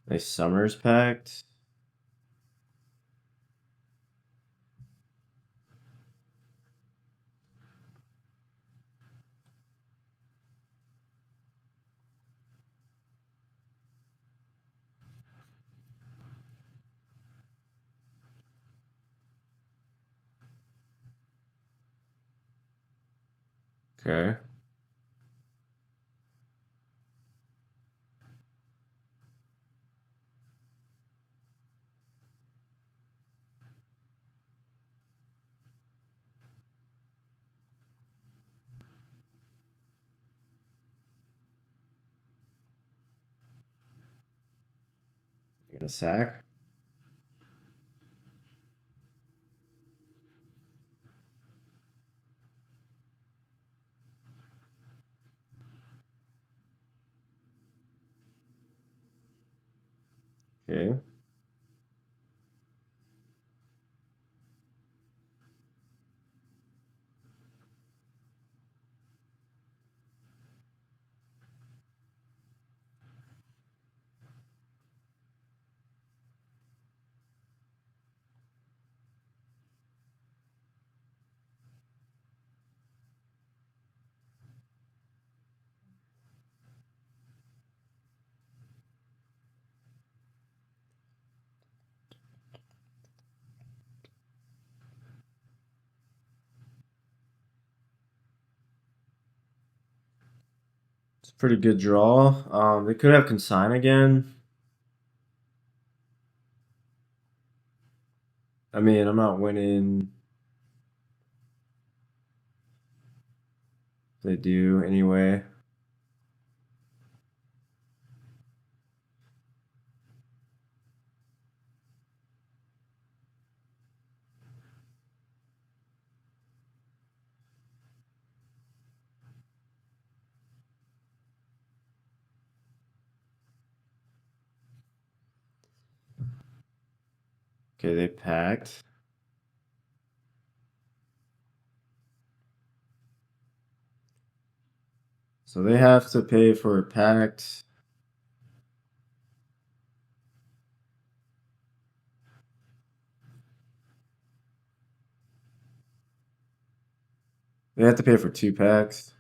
They Summers Pact. Okay. You're gonna sack. Okay. It's a pretty good draw. They could have consign again. I mean, I'm not winning. They do anyway. Okay, they packed. So they have to pay for a pact. They have to pay for 2 packs.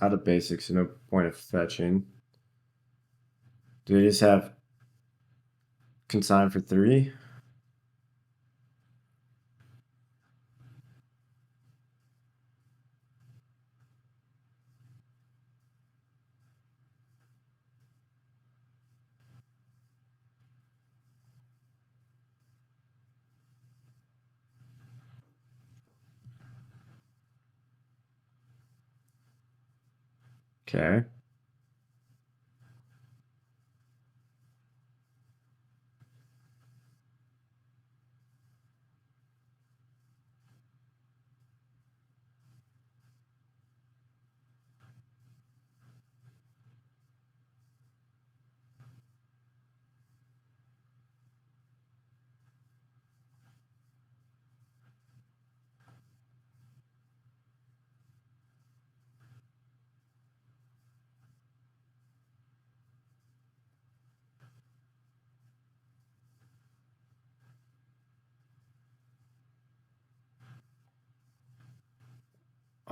Out of basics, no point of fetching. Do they just have consign for 3? Okay.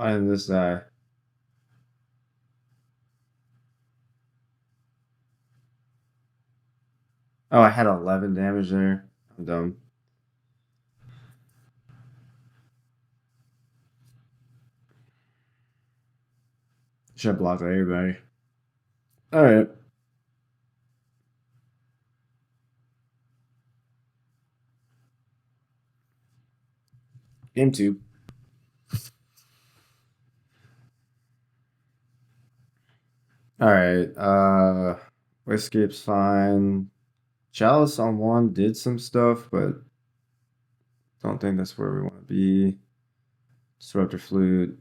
And this guy. Oh, I had 11 damage there. I'm dumb. Should have blocked everybody. Alright. Game 2. Alright. Escape's fine. Chalice on 1 did some stuff, but don't think that's where we want to be. Disruptor Flute.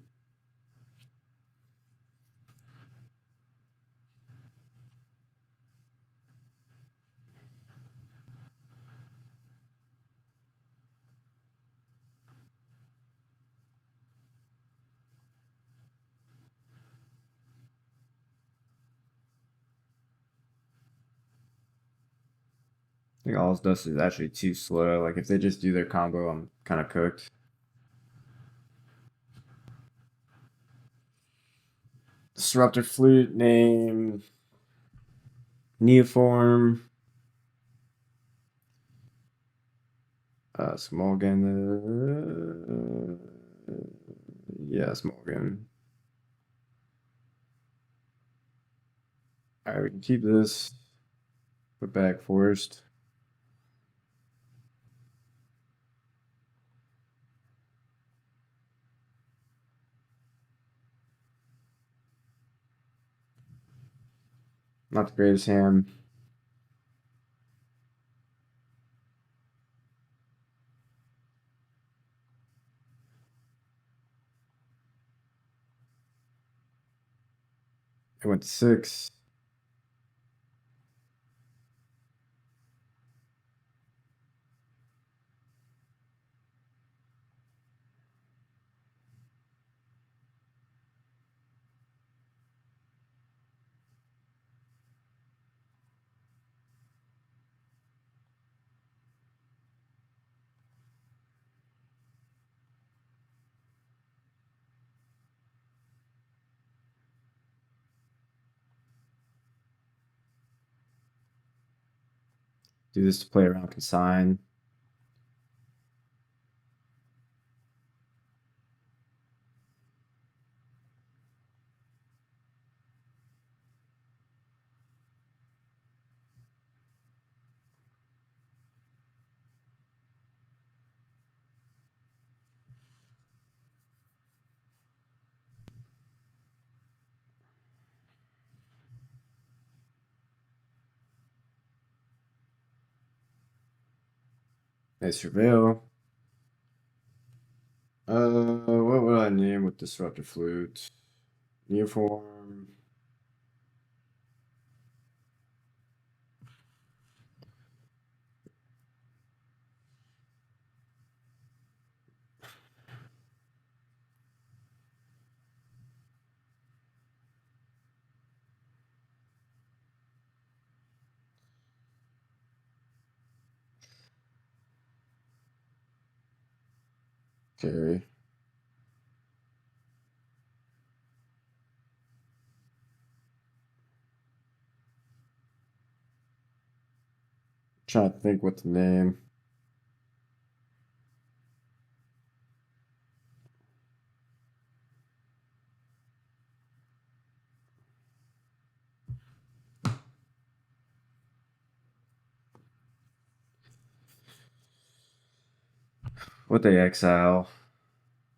I think All's Dust is actually too slow. Like, if they just do their combo, I'm kind of cooked. Disruptor Flute, name. Neoform. Smolgan. Yeah, Smolgan. Alright, we can keep this. Put back Forest. Not the greatest hand. It went to 6. Do this to play around consign. They surveil. What would I name with Disruptive Flute? Neoform. Okay. Trying to think what to name. What they exile.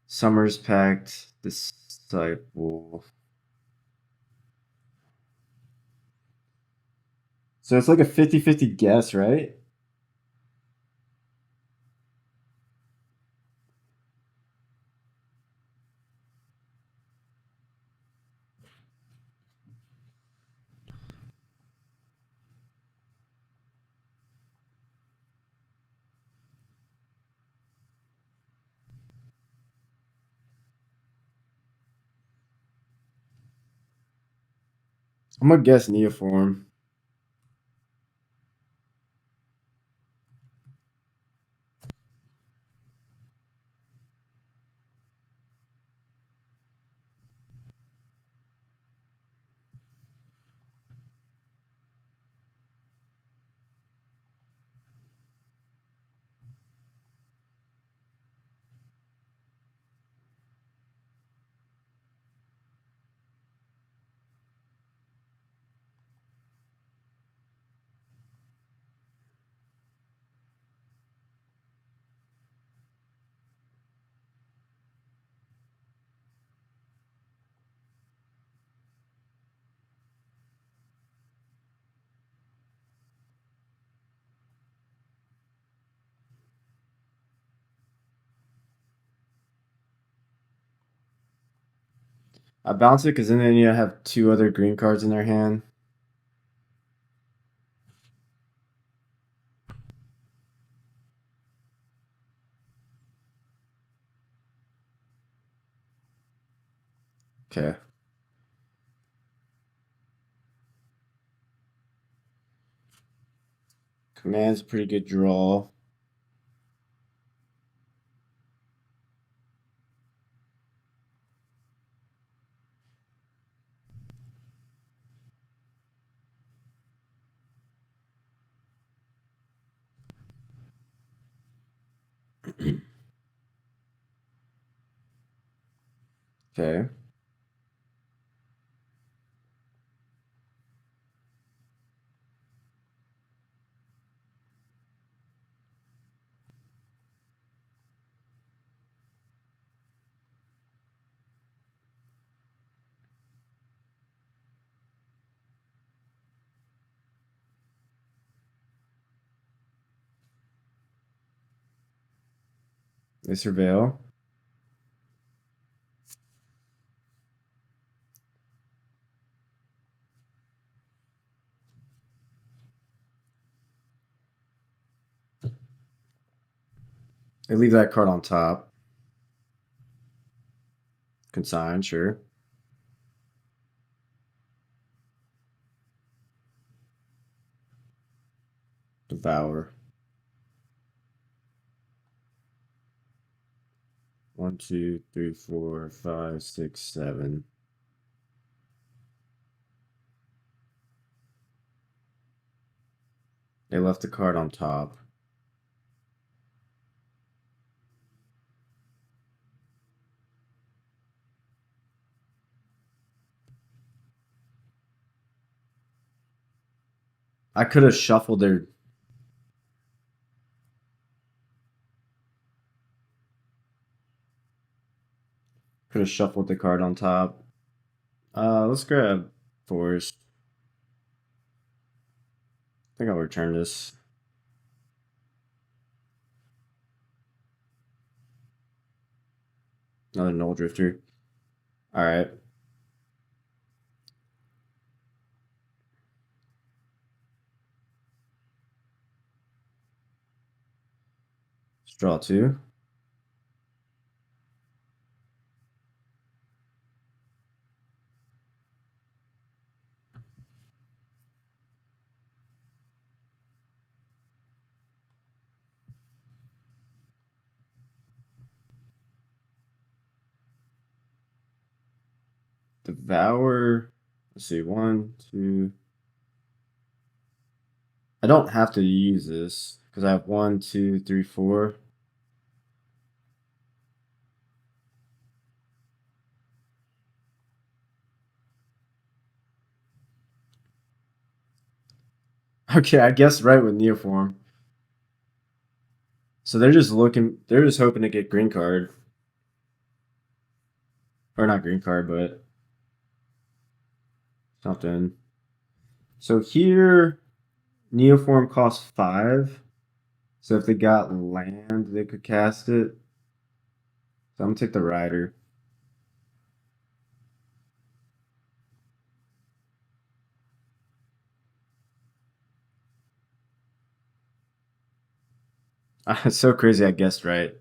Summer's Pact, Disciple. So it's like a 50-50 guess, right? I'm gonna guess Neoform. I bounce it because then they need to have 2 other green cards in their hand. Okay. Command's a pretty good draw. Okay. They surveil. They leave that card on top. Consign, sure. Devour. 1, 2, 3, 4, 5, 6, 7. They left the card on top. I could have shuffled their. Could have shuffled the card on top. Let's grab Forest. I think I'll return this. Another Null Drifter. Alright. Let's draw 2. Devour. Let's see. 1, 2. I don't have to use this because I have 1, 2, 3, 4. Okay, I guess right with Neoform. So they're just looking. They're just hoping to get green card, or not green card, but something. So here, Neoform costs 5. So if they got land, they could cast it. So I'm gonna take the Rider. It's so crazy. I guessed right.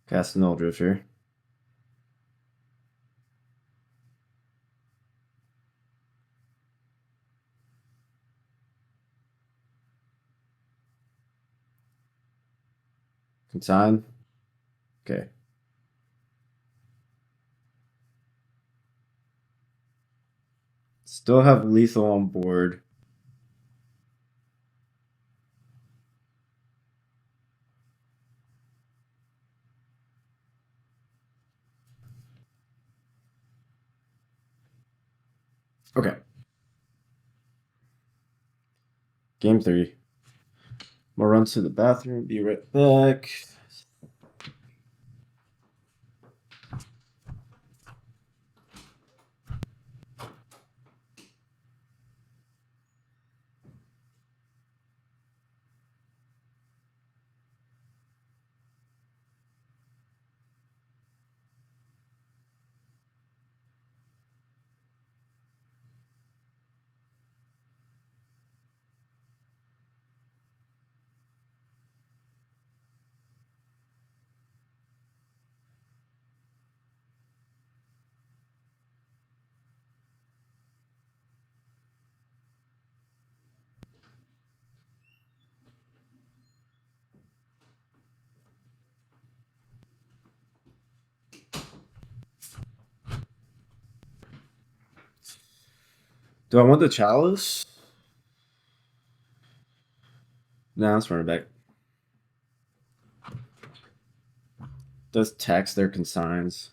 Cast Null Drifter. Consign. Okay. Still have lethal on board. Okay. Game 3. I'm gonna run to the bathroom. Be right back. Do I want the Chalice? No, let's run it back. Does tax their consigns.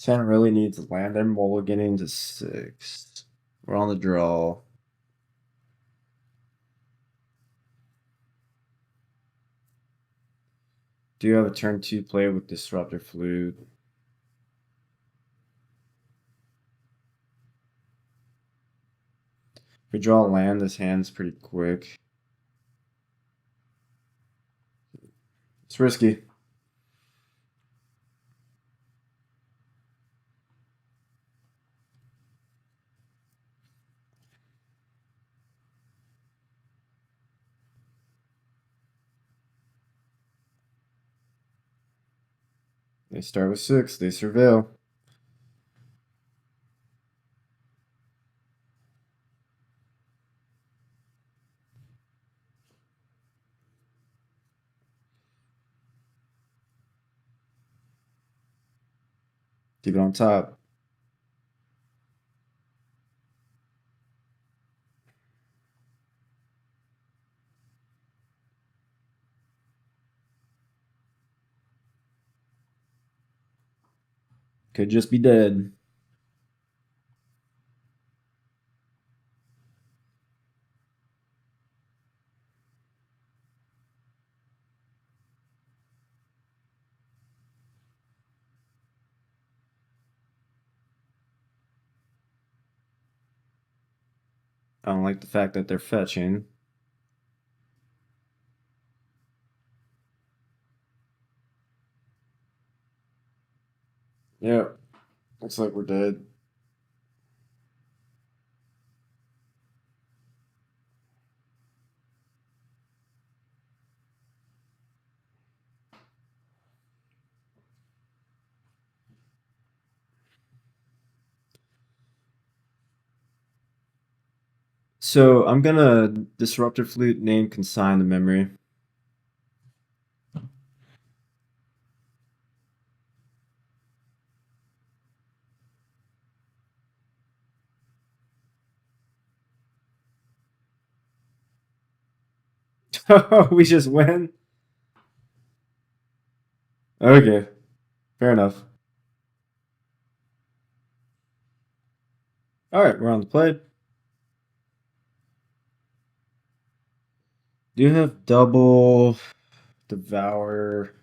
Shannon really needs to land. They're mulliganing to 6. We're on the draw. Do you have a turn 2 play with Disruptor Flute? If we draw land, this hand's pretty quick. It's risky. They start with 6. They surveil. Keep it on top. Could just be dead. I don't like the fact that they're fetching. Yep. Looks like we're dead. So I'm gonna Disruptor Flute name consign the memory. We just win? Okay. Fair enough. Alright, we're on the play. Do you have double Devour?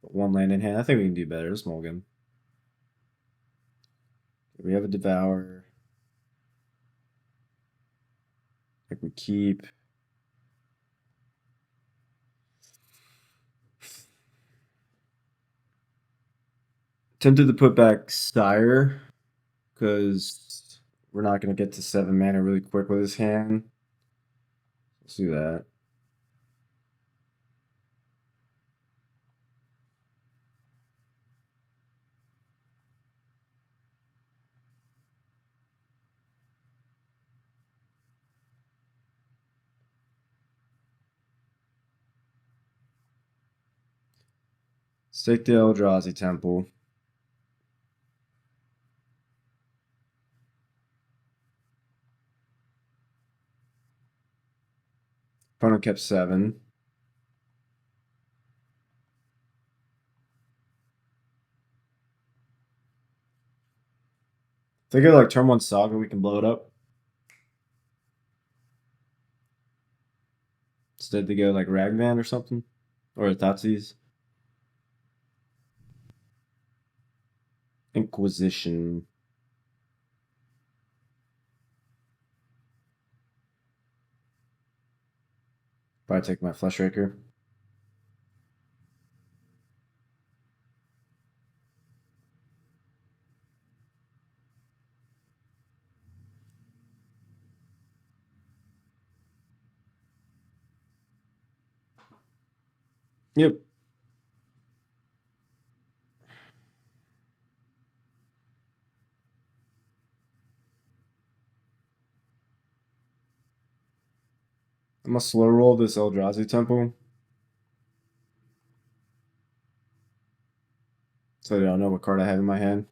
One land in hand. I think we can do better. It's mulligan. We have a Devour. I think we keep. Tempted to put back Sire, because we're not going to get to 7 mana really quick with his hand. Let's do that. Let's take the Eldrazi Temple. Opponent kept 7. If they go like turn 1 Saga, we can blow it up. Instead they go like Ragvan or something. Or Thoughtseize. Inquisition. Probably take my Fleshraker. Yep. I'm gonna slow roll this Eldrazi Temple. So I don't know what card I have in my hand.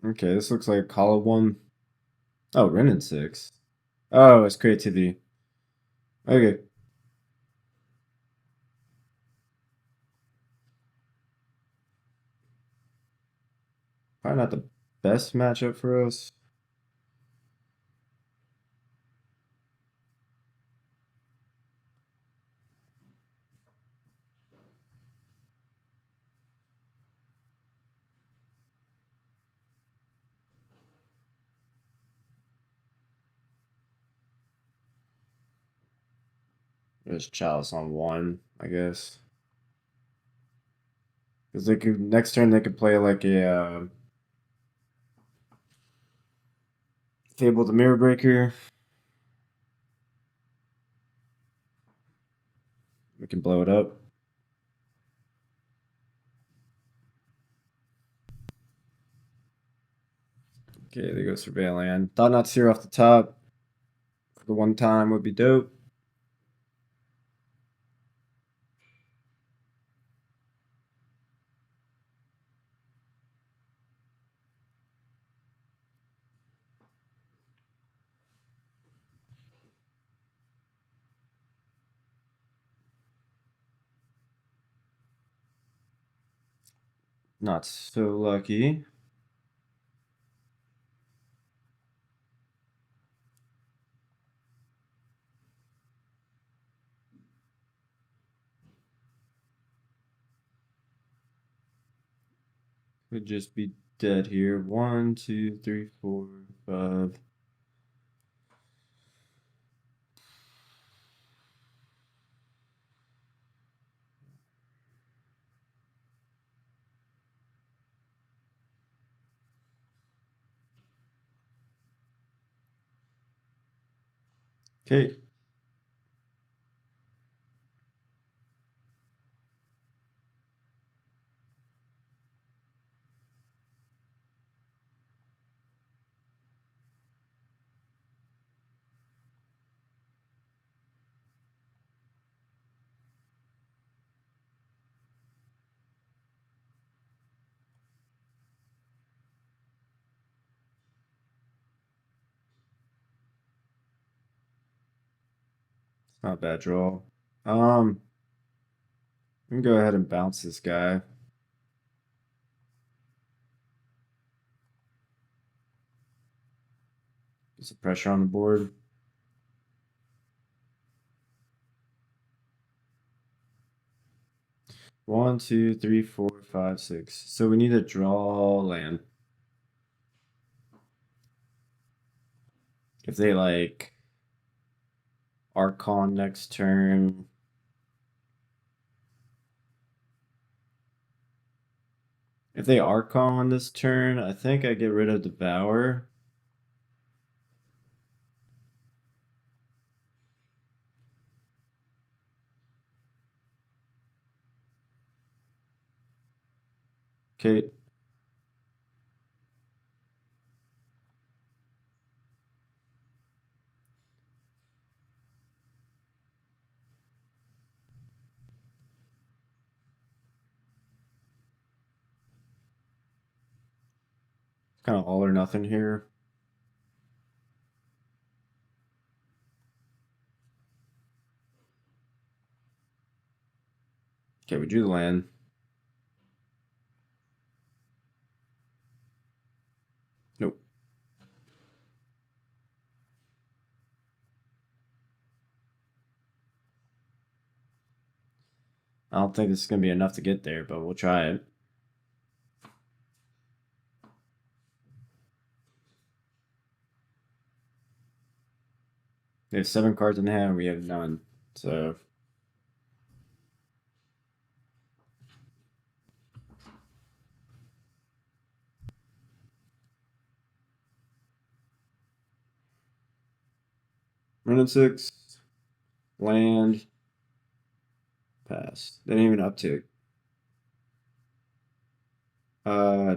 Okay, this looks like a Hollow one. Oh, Ren and 6. Oh, it's creativity. Okay. Probably not the best matchup for us. There's Chalice on 1, I guess. Because they could next turn they could play like a Fable the Mirror Breaker. We can blow it up. Okay, there goes Surveil Land. Thought Not Seer off the top for the one time would be dope. Not so lucky. Could just be dead here. 1, 2, 3, 4, 5. Okay. It's not a bad draw. We can go ahead and bounce this guy. Get some pressure on the board. One, two, three, four, five, six. So we need to draw land. If they like Archon next turn. If they Archon this turn, I think I get rid of Devour. Okay. Kind of all or nothing here. Okay, we drew the land. Nope. I don't think this is going to be enough to get there, but we'll try it. They have 7 cards in hand, we have none. So run in 6. Land. Pass. They didn't even uptick.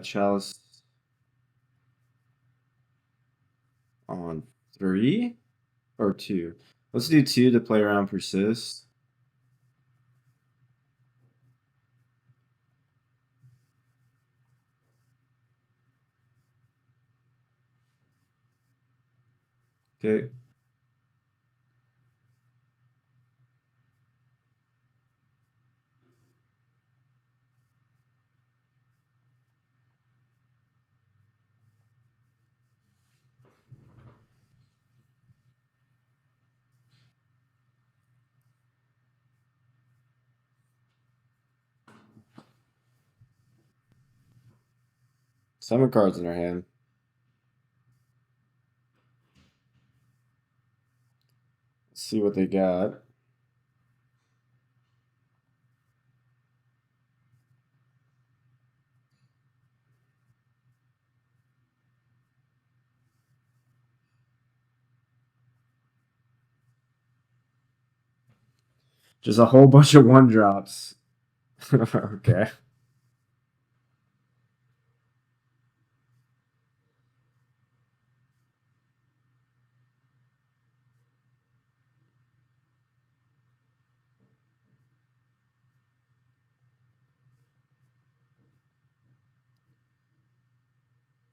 Chalice on 3 or 2. Let's do 2 to play around persist. Okay. Summon cards in our hand. Let's see what they got. Just a whole bunch of one drops. Okay.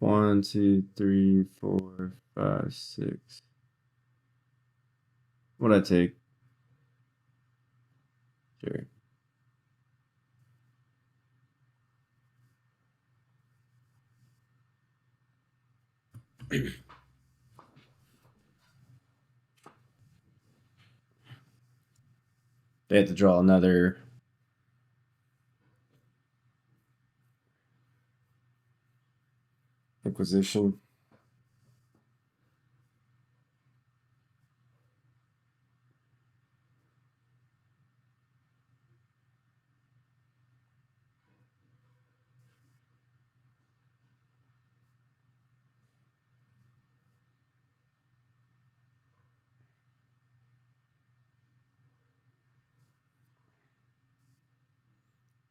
One, two, three, four, five, six. What'd I take? Sure. They have to draw another Inquisition.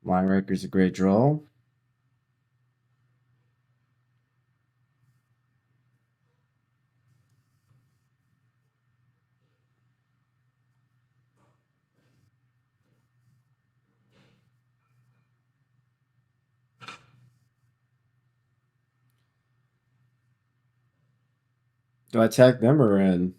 Line Raker's a great draw. Do I attack them or in?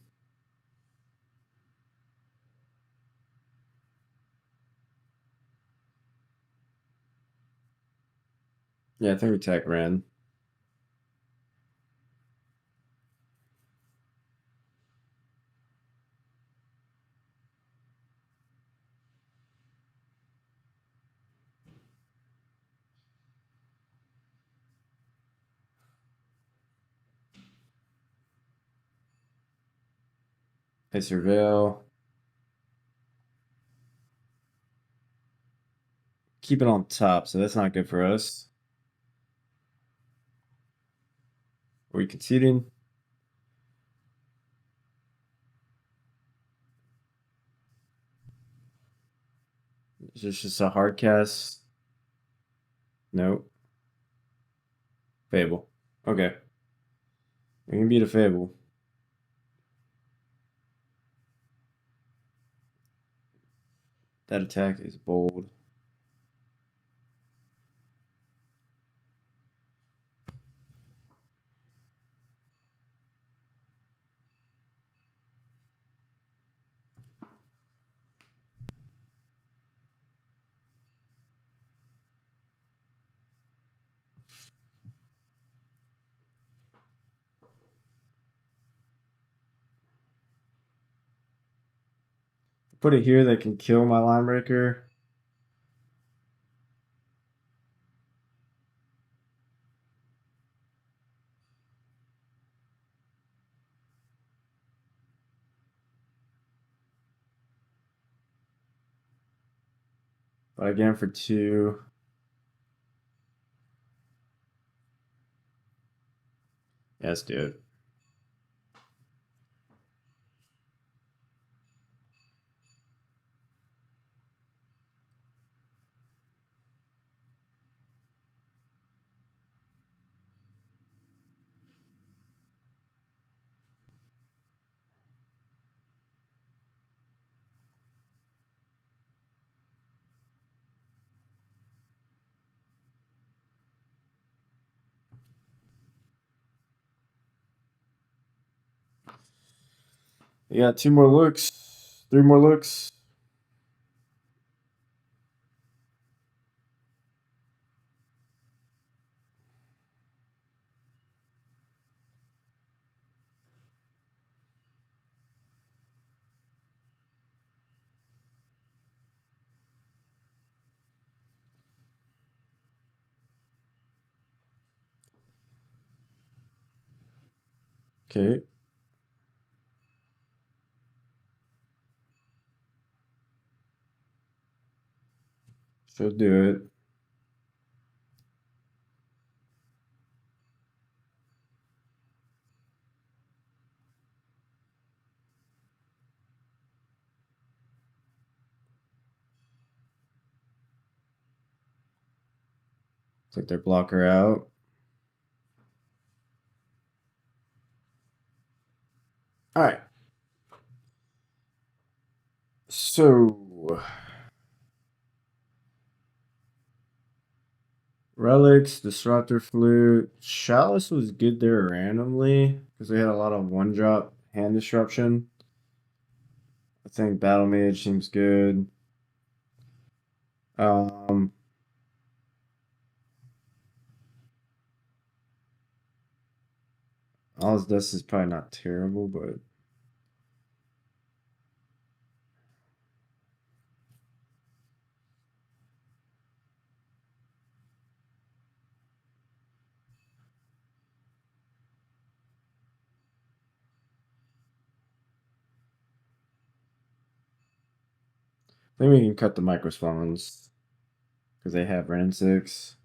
Yeah, I think we attack Ren. I surveil. Keep it on top, so that's not good for us. Are we conceding? Is this just a hard cast? Nope. Fable. Okay. We can beat a Fable. That attack is bold. Put it here that can kill my Line Breaker. But again for two. Yeah, let's do it. You got 2 more looks, 3 more looks. Okay. Should do it. Take their blocker out. All right. So, Relics, Disruptor Flute. Chalice was good there randomly because they had a lot of 1-drop hand disruption. I think Battle Mage seems good. Um, All's Dust is probably not terrible, but I think we can cut the microspawns because they have Ren 6.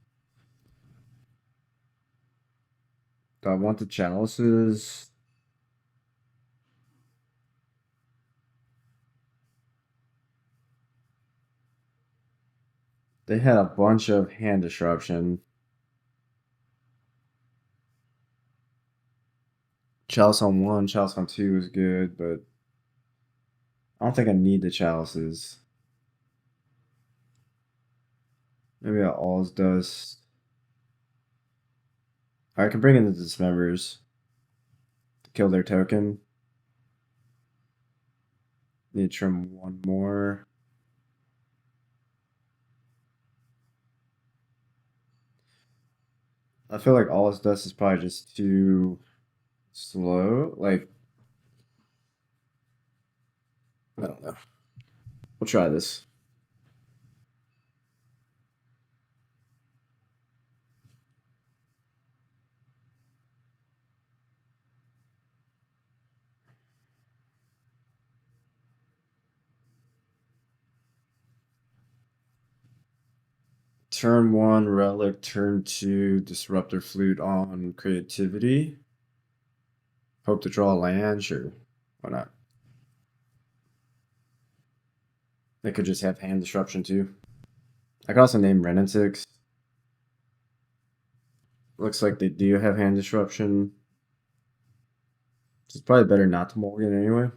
Do I want the chalices? They had a bunch of hand disruption. Chalice on 1, Chalice on 2 is good, but I don't think I need the chalices. Maybe All's Dust. I can bring in the Dismembers to kill their token. Need to trim 1 more. I feel like All's Dust is probably just too slow. Like, I don't know. We'll try this. Turn 1, Relic. Turn 2, Disruptor Flute on Creativity. Hope to draw a land? Sure. Why not? They could just have hand disruption too. I could also name Ren 6. Looks like they do have hand disruption. It's probably better not to mulligan anyway.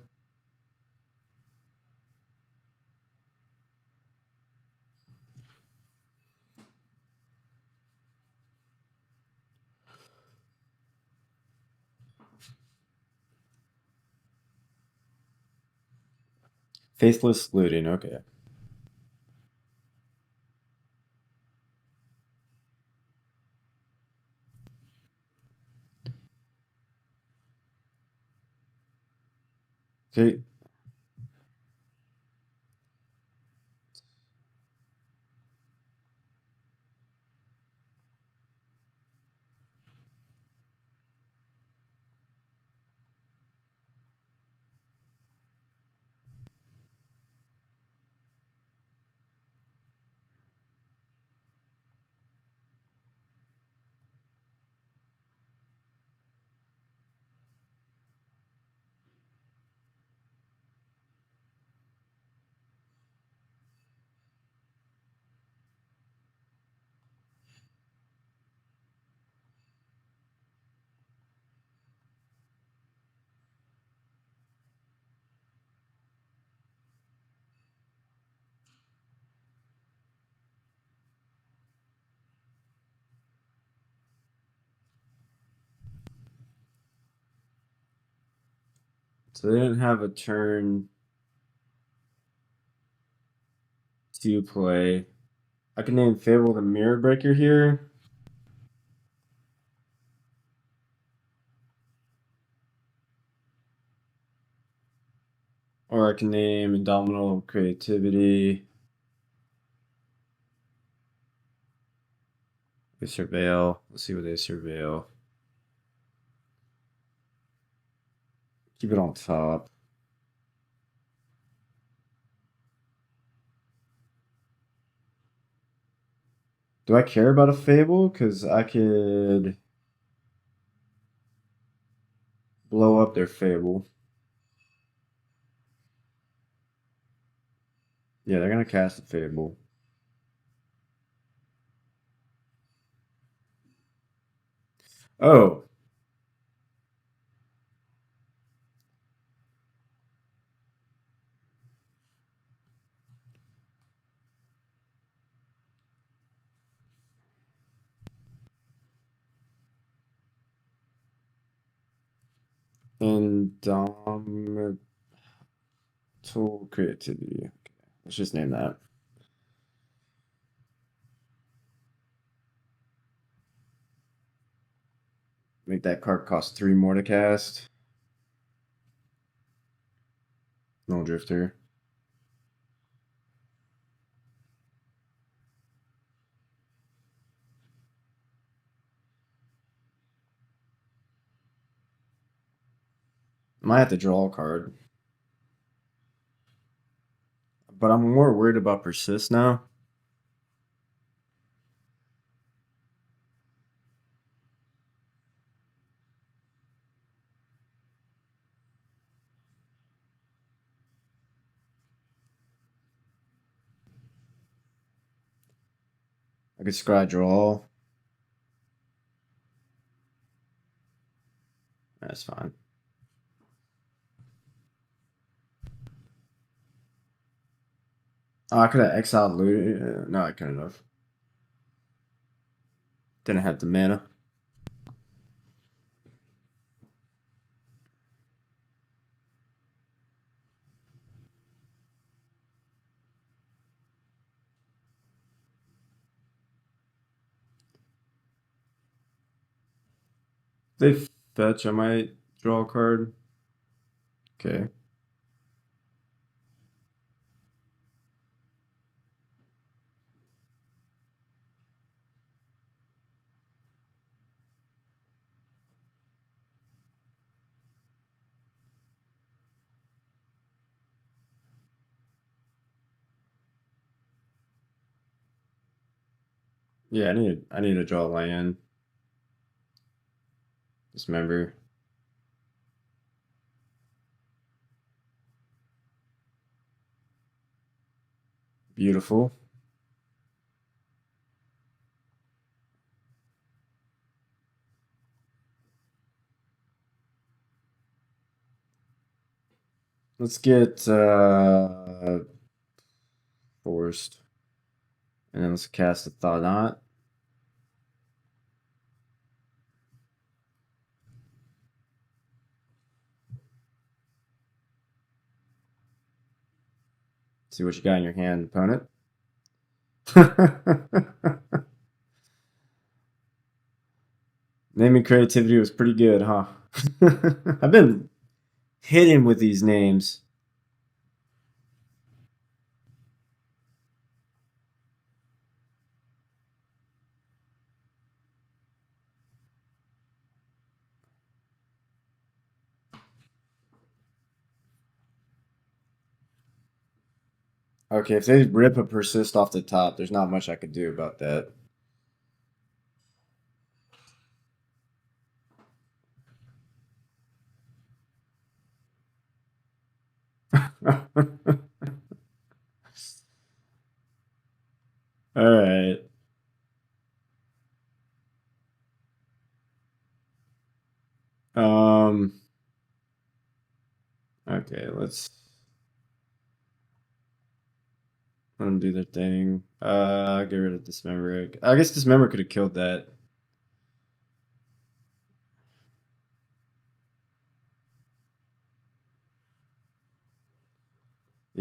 Faithless Looting, okay. Okay. So they didn't have a turn to play. I can name Fable the Mirror Breaker here. Or I can name Indomitable Creativity. They surveil. Let's see what they surveil. Keep it on top. Do I care about a Fable? Because I could blow up their Fable. Yeah, they're going to cast a Fable. Oh. Indomitable Creativity. Okay. Let's just name that. Make that card cost 3 more to cast. No Drifter. Might have to draw a card. But I'm more worried about Persist now. I could scry draw. That's fine. Oh, I could have exiled Looted. No, I couldn't have. Didn't have the mana. They fetch, I might draw a card. Okay. Yeah, I need to draw a land. Dismember. Beautiful. Let's get Forced. And then let's cast a Thought. See what you got in your hand, opponent. Naming creativity was pretty good, huh? I've been hitting with these names. Okay, if they rip a persist off the top, there's not much I could do about that. All right. Okay, let's let them do their thing. Get rid of Dismember. I guess Dismember could have killed that.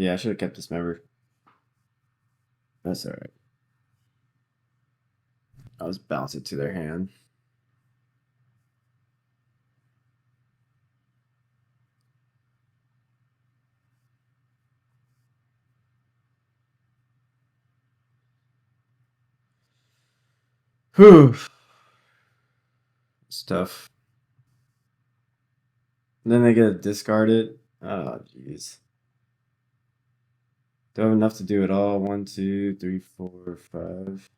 Yeah, I should have kept this member. That's alright. I'll just bounce it to their hand. Whew. It's tough. And then they get discarded. Oh, jeez. Do I have enough to do it all? 1, 2, 3, 4, 5.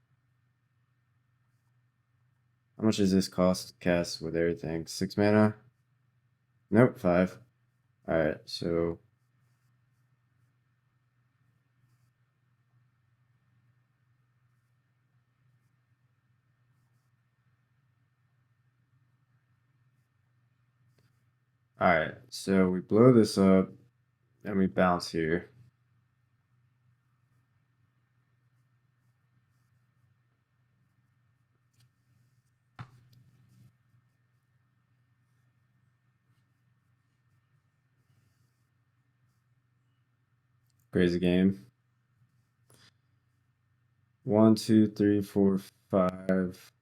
How much does this cost to cast with everything? 6 mana? Nope, 5. Alright, so alright, so we blow this up and we bounce here. Crazy game. 1, 2, 3, 4, 5.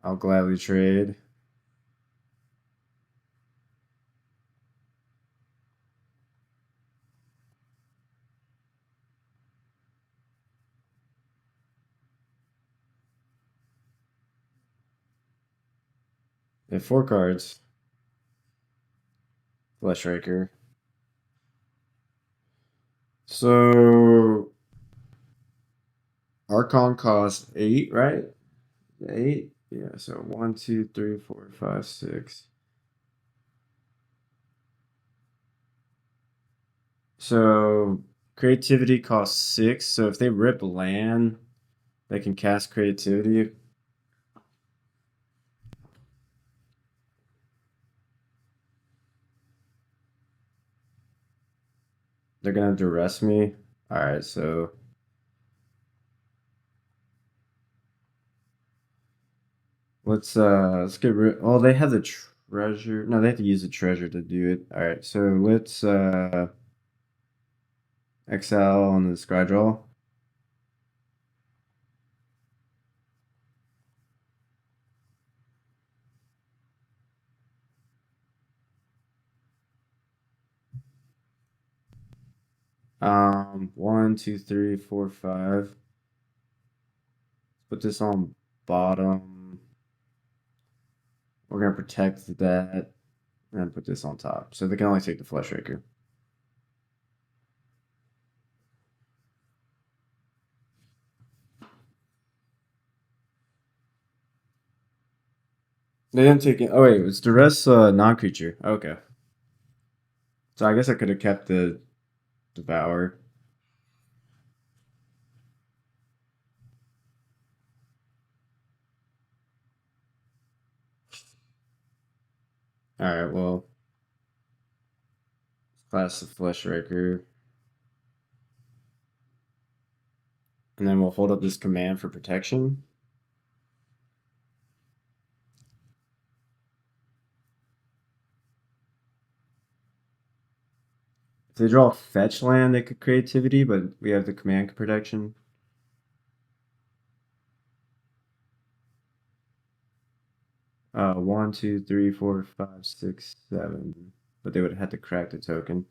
I'll gladly trade. And 4 cards. Flesh Raker. So Archon costs 8, right? 8? Yeah, so 1, 2, 3, 4, 5, 6. So creativity costs 6. So if they rip land, they can cast creativity. They're gonna duress me. Alright, so let's get rid. Oh, they have the treasure. No, they have to use the treasure to do it. Alright, so let's exile on the scry draw. One, two, three, four, five. Put this on bottom. We're gonna protect that and put this on top. So they can only take the Flesh Raker. They didn't take it. Oh wait, it was duress non-creature. Okay. So I guess I could have kept the Devour. Alright, well, class the Flesh Raker. And then we'll hold up this command for protection. If they draw fetch land, they could creativity, but we have the command protection. One, two, three, four, five, six, 7. But they would have had to crack the token.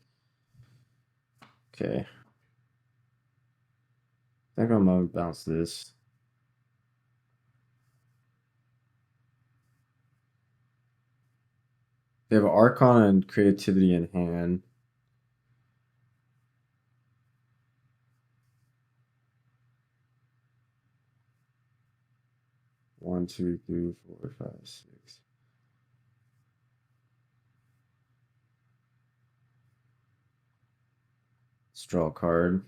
Okay. I think I'm gonna bounce this. They have Archon and creativity in hand. One, two, three, four, five, 6. Let's draw a card.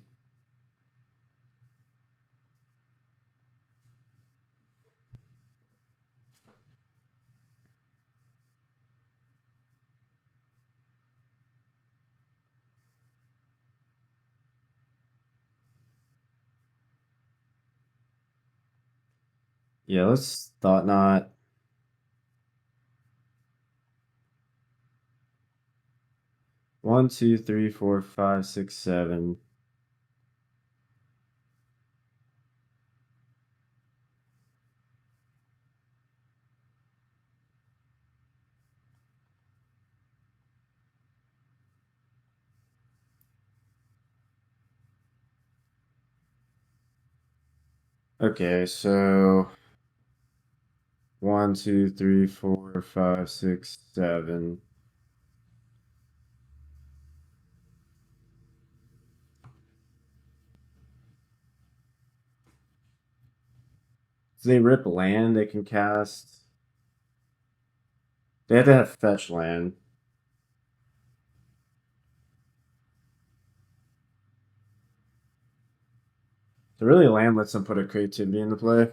Yeah, let's thought not. One, two, three, four, five, six, seven. Okay, so 1, 2, 3, 4, 5, 6, 7. So they rip land, they can cast. They have to have fetch land. So really land lets them put a creativity into play.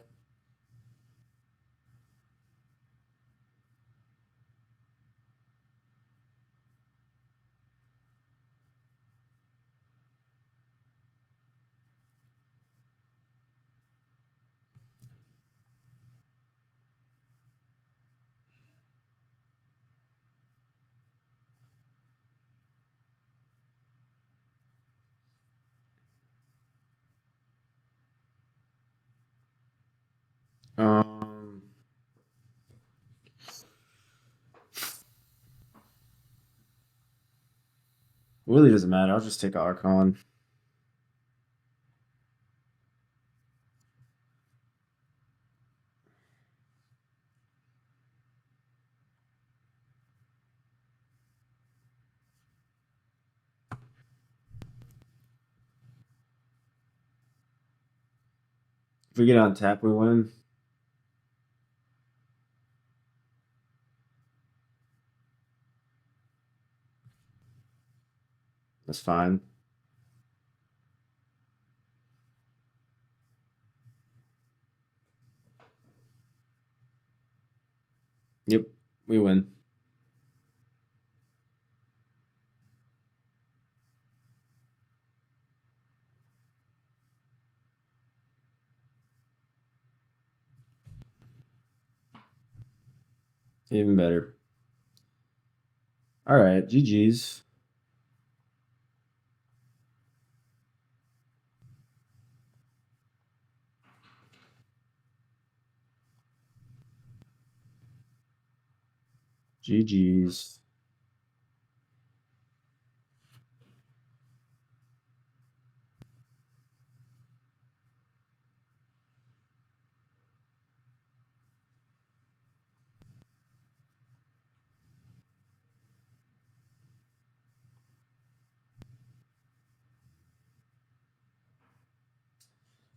Um, really doesn't matter. I'll just take Archon. If we get on tap, we win. That's fine. Yep, we win. Even better. All right, GG's. GG's.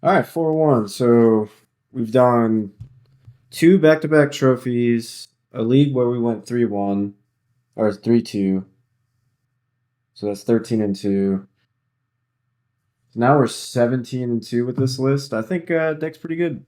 All right, 4-1. So we've done 2 back-to-back trophies, a league where we went 3-1 or 3-2. So that's 13-2. So now we're 17-2 with this list. I think deck's pretty good.